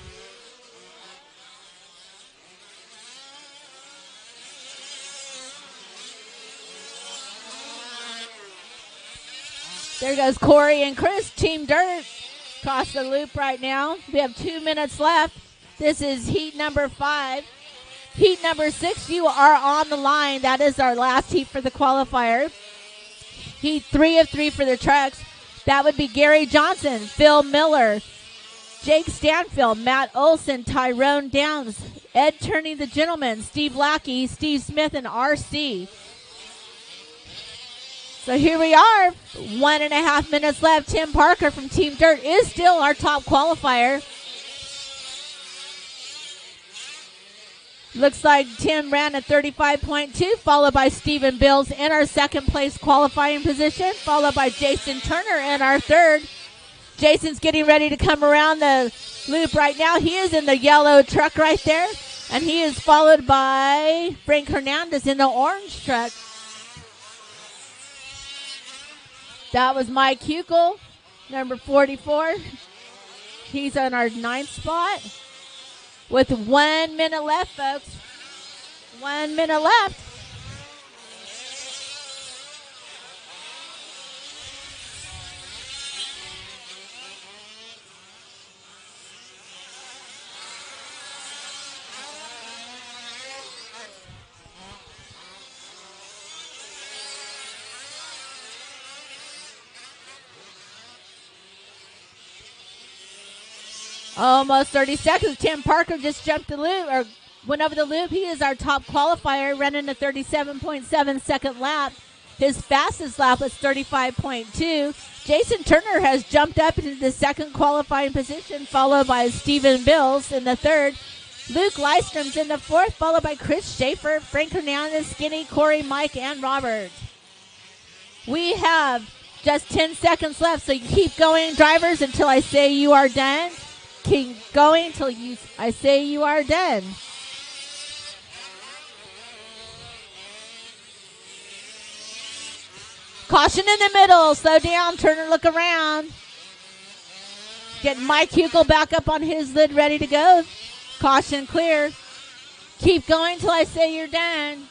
There goes Corey and Chris, Team Dirt. Across the loop right now. We have 2 minutes left. This is heat number 5. Heat number 6, you are on the line. That is our last heat for the qualifier. Heat 3 of 3 for the trucks. That would be Gary Johnson, Phil Miller, Jake Stanfield, Matt Olson, Tyrone Downs, Ed Turney the Gentleman, Steve Lackey, Steve Smith, and RC. So here we are, 1.5 minutes left. Tim Parker from Team Dirt is still our top qualifier. Looks like Tim ran at 35.2, followed by Stephen Bills in our second place qualifying position, followed by Jason Turner in our third. Jason's getting ready to come around the loop right now. He is in the yellow truck right there, and he is followed by Frank Hernandez in the orange truck. That was Mike Hukel, number 44. He's on our 9th spot. With 1 minute left, folks. 1 minute left. Almost 30 seconds. Tim Parker just jumped the loop, or went over the loop. He is our top qualifier, running a 37.7 second lap. His fastest lap was 35.2. Jason Turner has jumped up into the second qualifying position, followed by Stephen Bills in the third. Luke Lystrom's in the fourth, followed by Chris Schaefer, Frank Hernandez, Skinny, Corey, Mike, and Robert. We have just 10 seconds left, so you keep going, drivers, until I say you are done. Keep going until I say you are done. Caution in the middle. Slow down. Turner, look around. Get Mike Hukel back up on his lid, ready to go. Caution clear. Keep going until I say you're done.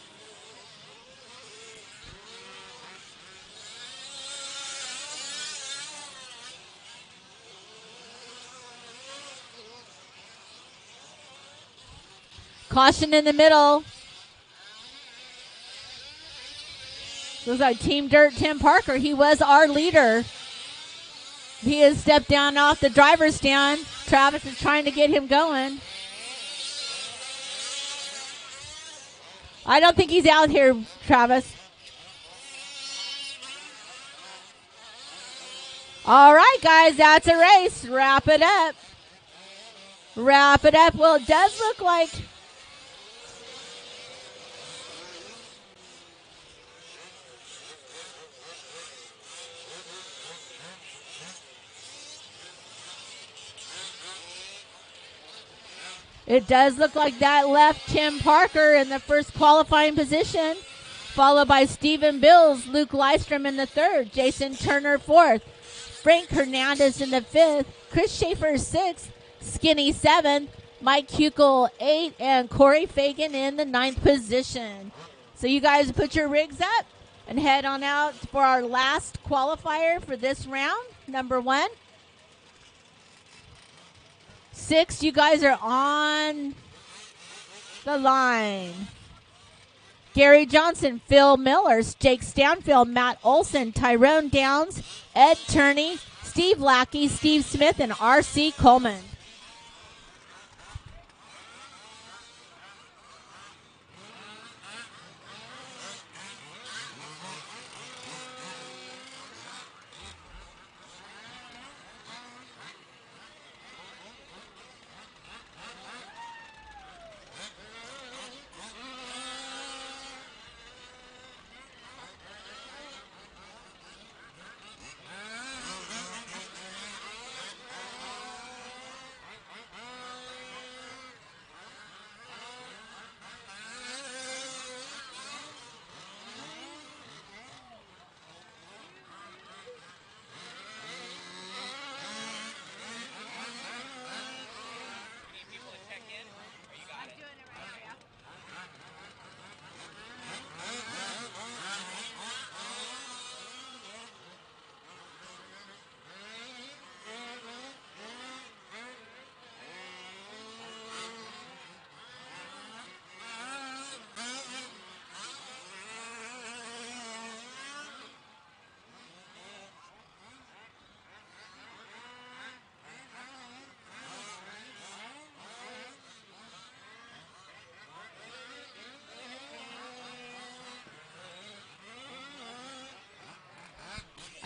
Caution in the middle. Looks like Team Dirt Tim Parker. He was our leader. He has stepped down off the driver's stand. Travis is trying to get him going. I don't think he's out here, Travis. All right, guys, that's a race. Wrap it up. Wrap it up. Well, it does look like that left Tim Parker in the first qualifying position, followed by Stephen Bills, Luke Lystrom in the third, Jason Turner fourth, Frank Hernandez in the fifth, Chris Schaefer sixth, Skinny seventh, Mike Hukel eighth, and Corey Fagan in the ninth position. So you guys put your rigs up and head on out for our last qualifier for this round, number 1. 6, you guys are on the line. Gary Johnson, Phil Millers, Jake Stanfield, Matt Olson, Tyrone Downs, Ed Turney, Steve Lackey, Steve Smith, and R.C. Coleman.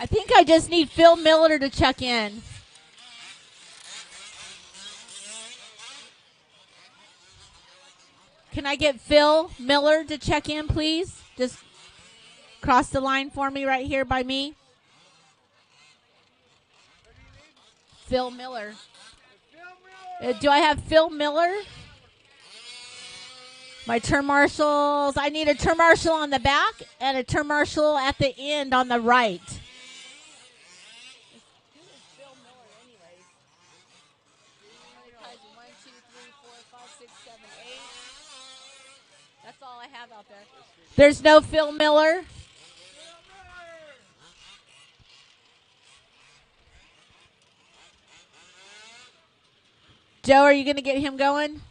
I think I just need Phil Miller to check in. Can I get Phil Miller to check in, please? Just cross the line for me right here by me. Phil Miller. Do I have Phil Miller? My turn marshals. I need a turn marshal on the back and a turn marshal at the end on the right. That's all I have out there. There's no Phil Miller. Joe, are you going to get him going?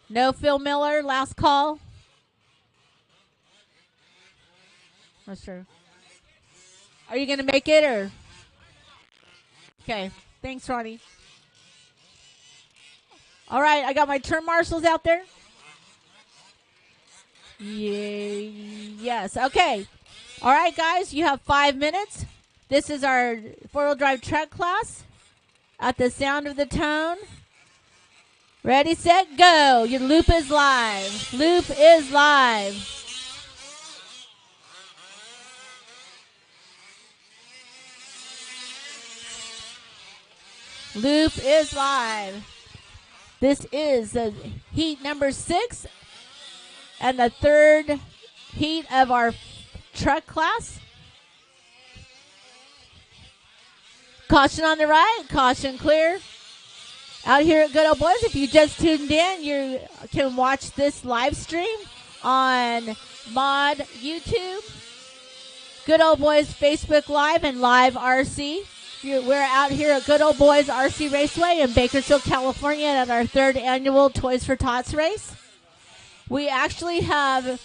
No Phil Miller. Last call. Not sure. Are you going to make it or? Okay. Thanks, Ronnie. All right. I got my turn marshals out there. Yes. Okay. All right, guys. You have 5 minutes. This is our four-wheel drive truck class. At the sound of the tone. Ready, set, go. Your loop is live. Loop is live. Loop is live. This is the heat number 6 and the third heat of our truck class. Caution on the right, caution clear. Out here at Good Old Boys, if you just tuned in, you can watch this live stream on Mod YouTube, Good Old Boys Facebook Live, and Live RC. We're out here at Good Old Boys RC Raceway in Bakersfield, California at our 3rd annual Toys for Tots race. We actually have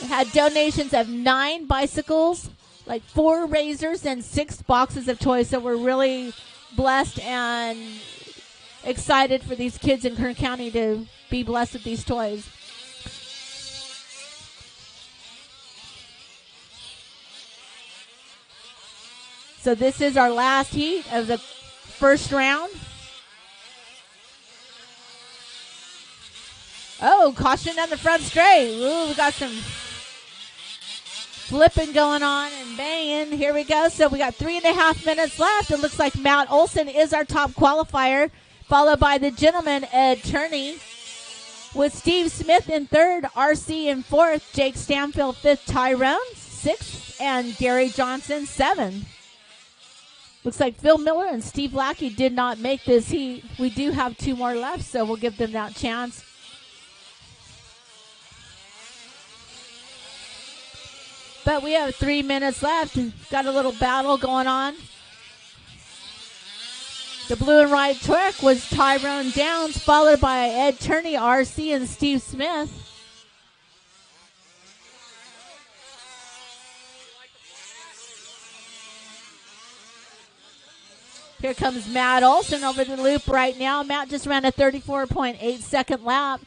had donations of 9 bicycles, like 4 razors, and 6 boxes of toys. So we're really blessed and excited for these kids in Kern County to be blessed with these toys. So this is our last heat of the first round. Oh, caution on the front straight. Ooh, we got some flipping going on and banging. Here we go. So we got 3.5 minutes left. It looks like Matt Olson is our top qualifier, followed by the gentleman, Ed Turney, with Steve Smith in 3rd, RC in 4th, Jake Stanfield 5th, Tyrone 6th, and Gary Johnson 7th. Looks like Phil Miller and Steve Lackey did not make this heat. We do have 2 more left, so we'll give them that chance. But we have 3 minutes left. Got a little battle going on. The blue and white truck was Tyrone Downs, followed by Ed Turney, RC, and Steve Smith. Here comes Matt Olson over the loop right now. Matt just ran a 34.8 second lap.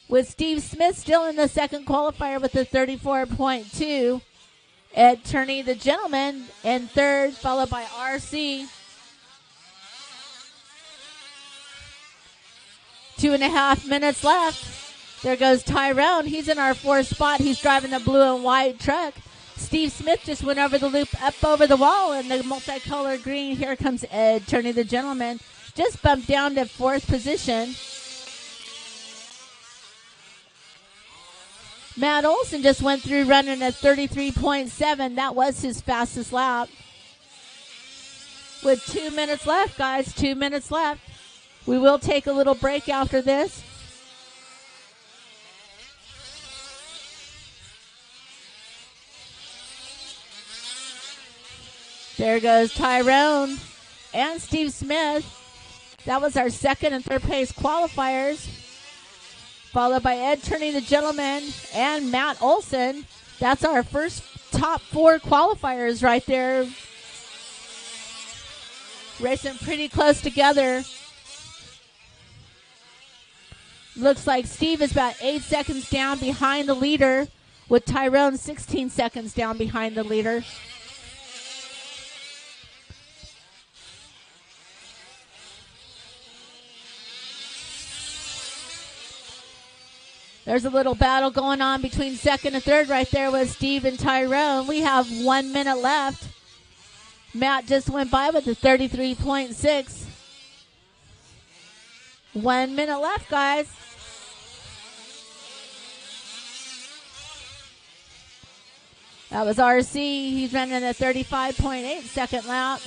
With Steve Smith still in the second qualifier with a 34.2. Ed Turney, the gentleman, in 3rd, followed by RC. 2.5 minutes left. There goes Tyrone. He's in our 4th spot. He's driving the blue and white truck. Steve Smith just went over the loop, up over the wall in the multicolored green. Here comes Ed Turney, the gentleman. Just bumped down to 4th position. Matt Olson just went through running at 33.7. That was his fastest lap. With 2 minutes left, guys. 2 minutes left. We will take a little break after this. There goes Tyrone and Steve Smith. That was our 2nd and 3rd place qualifiers. Followed by Ed Turney, the gentleman, and Matt Olson. That's our first top 4 qualifiers right there. Racing pretty close together. Looks like Steve is about 8 seconds down behind the leader. with Tyrone 16 seconds down behind the leader. There's a little battle going on between second and third right there with Steve and Tyrone. We have 1 minute left. Matt just went by with a 33.6. 1 minute left, guys. That was RC. He's running a 35.8 second lap.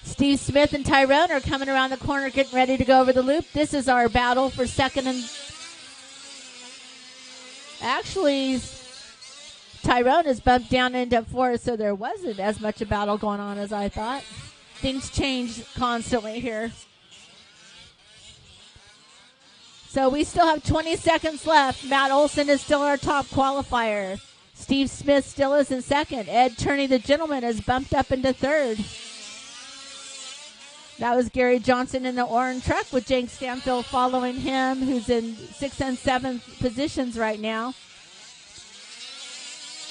Steve Smith and Tyrone are coming around the corner, getting ready to go over the loop. This is our battle for second and... Actually, Tyrone is bumped down into fourth, so there wasn't as much a battle going on as I thought. Things change constantly here. So we still have 20 seconds left. Matt Olson is still our top qualifier. Steve Smith still is in second. Ed Turney, the gentleman, is bumped up into third. That was Gary Johnson in the orange truck with Jake Stanfield following him, who's in 6th and 7th positions right now.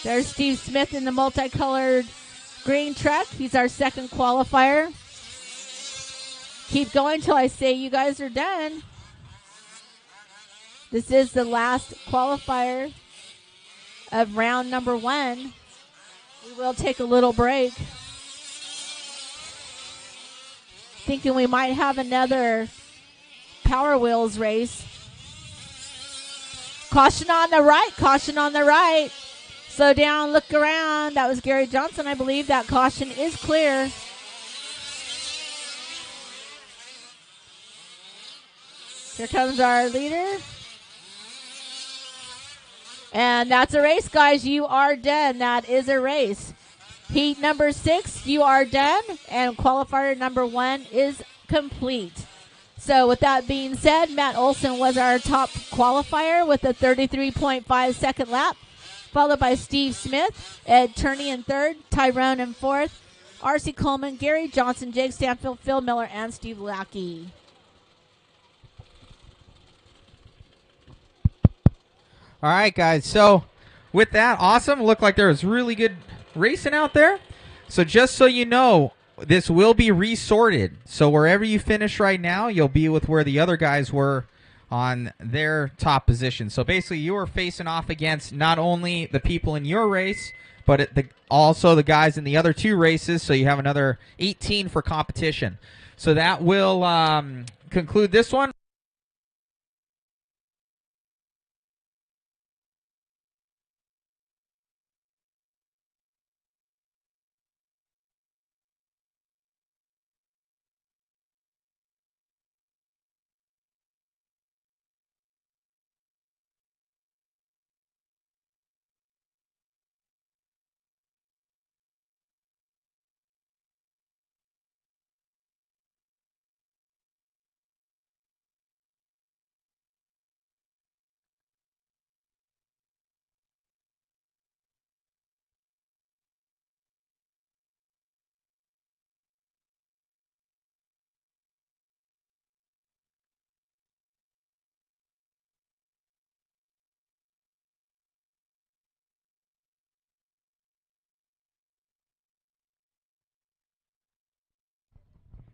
There's Steve Smith in the multicolored green truck. He's our second qualifier. Keep going till I say you guys are done. This is the last qualifier of round number 1. We will take a little break. Thinking we might have another Power Wheels race. Caution on the right, caution on the right. Slow down, look around. That was Gary Johnson, I believe. That caution is clear. Here comes our leader. And that's a race, guys. You are done. That is a race. Heat number 6, you are done, and qualifier number 1 is complete. So with that being said, Matt Olson was our top qualifier with a 33.5 second lap, followed by Steve Smith, Ed Turney in third, Tyrone in fourth, R.C. Coleman, Gary Johnson, Jake Stanfield, Phil Miller, and Steve Lackey. All right, guys. So with that, awesome. Looked like there was really good racing out there. So just so you know, this will be resorted. So wherever you finish right now, you'll be with where the other guys were on their top position. So basically, you are facing off against not only the people in your race, but also the guys in the other 2 races. So you have another 18 for competition. So that will conclude this one.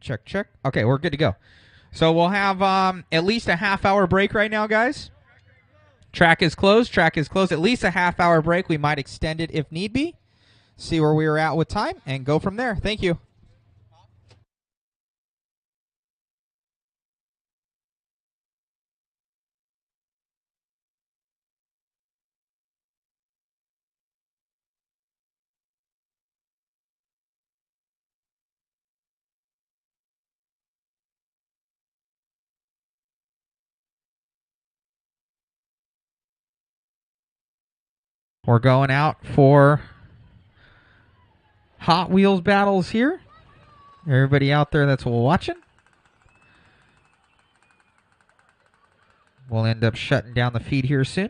Check, check. Okay, we're good to go. So we'll have at least a half-hour break right now, guys. Track is closed. Track is closed. At least a half-hour break. We might extend it if need be. See where we are at with time and go from there. Thank you. We're going out for Hot Wheels battles here. Everybody out there that's watching. We'll end up shutting down the feed here soon.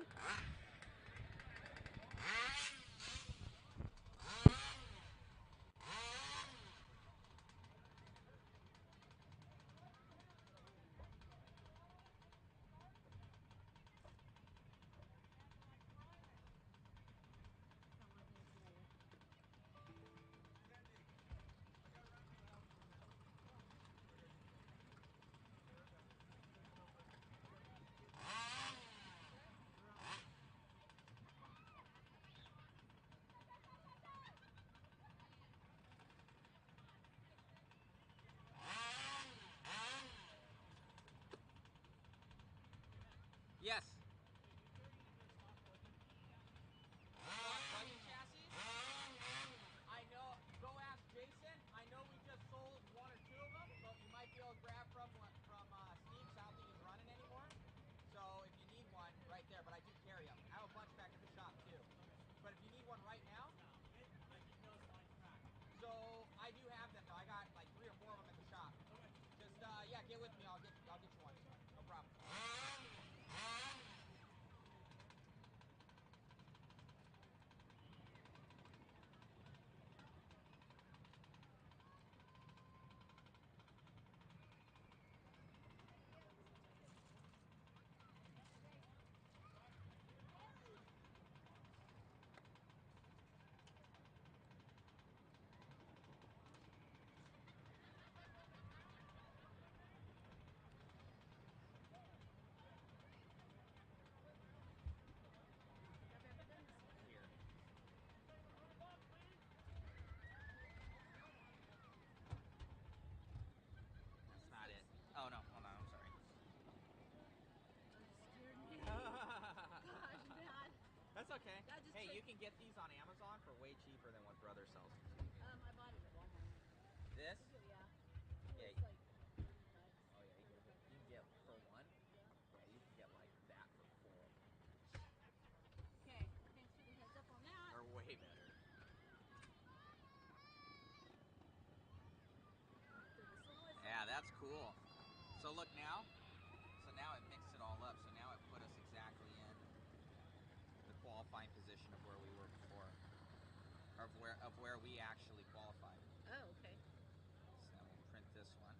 Get with me. I'll get you one. No problem. Here. That's not it. Oh no, hold on. I'm sorry. That's okay. Hey, you can get these on Amazon for way cheaper than what Brother sells. I bought it at Walmart. This? Yeah. Yeah. It's like 30 bucks. Oh yeah, you can get for one. Yeah, you can get like that for full. Okay, thanks for the heads up on that. Or way better. Yeah, that's cool. So look now. So now it mixed it all up. So now it put us exactly in the qualifying position of where we were before, of where we actually qualified. Oh, okay. So now we'll print this one.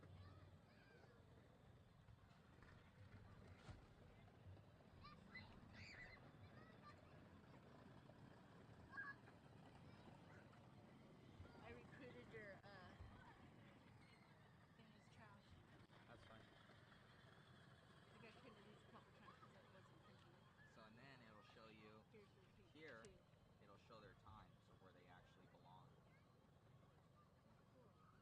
I recruited your thing was trash. That's fine. I got printed these a couple times because I wasn't printing. So and then it'll show you Here's your repeat. here. Two. It'll show their times of where they actually belong. Cool. You know,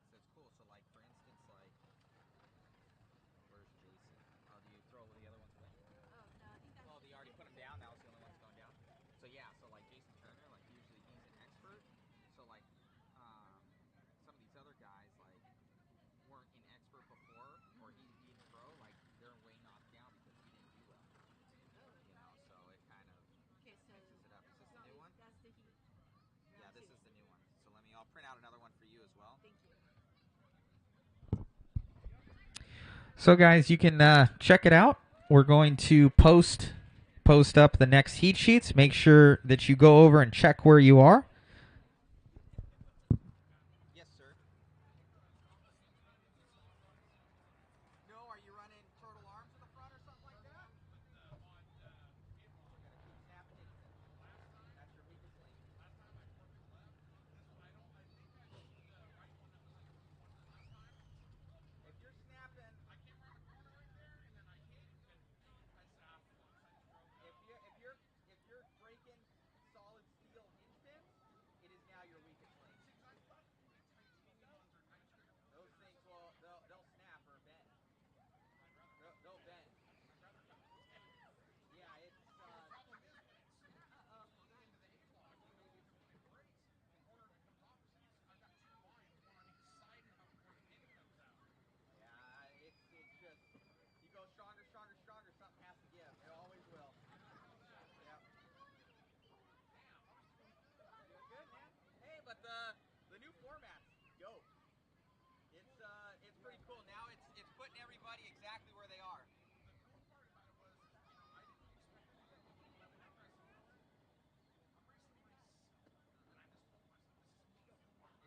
so it's cool. So like for instance, like where's Jason? Oh, do you throw the other ones away? Oh, no, I think that's Well, you already put them down. That was the only ones going down. So yeah, so like Jason Turner, like usually he's an expert. So like some of these other guys like weren't an expert before, or he didn't pro. Like they're way knocked down because he didn't do well. Oh. You know, so it kind of Okay, so mixes it up. Is this the new one? That's the heat. Yeah, this is the new one. So I'll print out another one for you as well. Thank you. So guys, you can check it out. We're going to post up the next heat sheets. Make sure that you go over and check where you are. Yes, sir. No, are you running turtle arms in the front or something like that? We're gonna keep snap taking it. That's your weakest link. If you're snapping, if you're breaking solid steel instance, it is now your weakest link. Those things they'll snap or bend. They'll bend. Yeah, it's yeah, it's just you go stronger, something has to give. It always will. Yep. Doing good, man. Hey, but the new format's dope. It's pretty cool. Now it's putting everybody exactly where they are.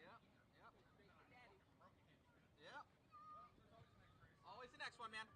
Yep. Yep. Yep. Always the next one, man.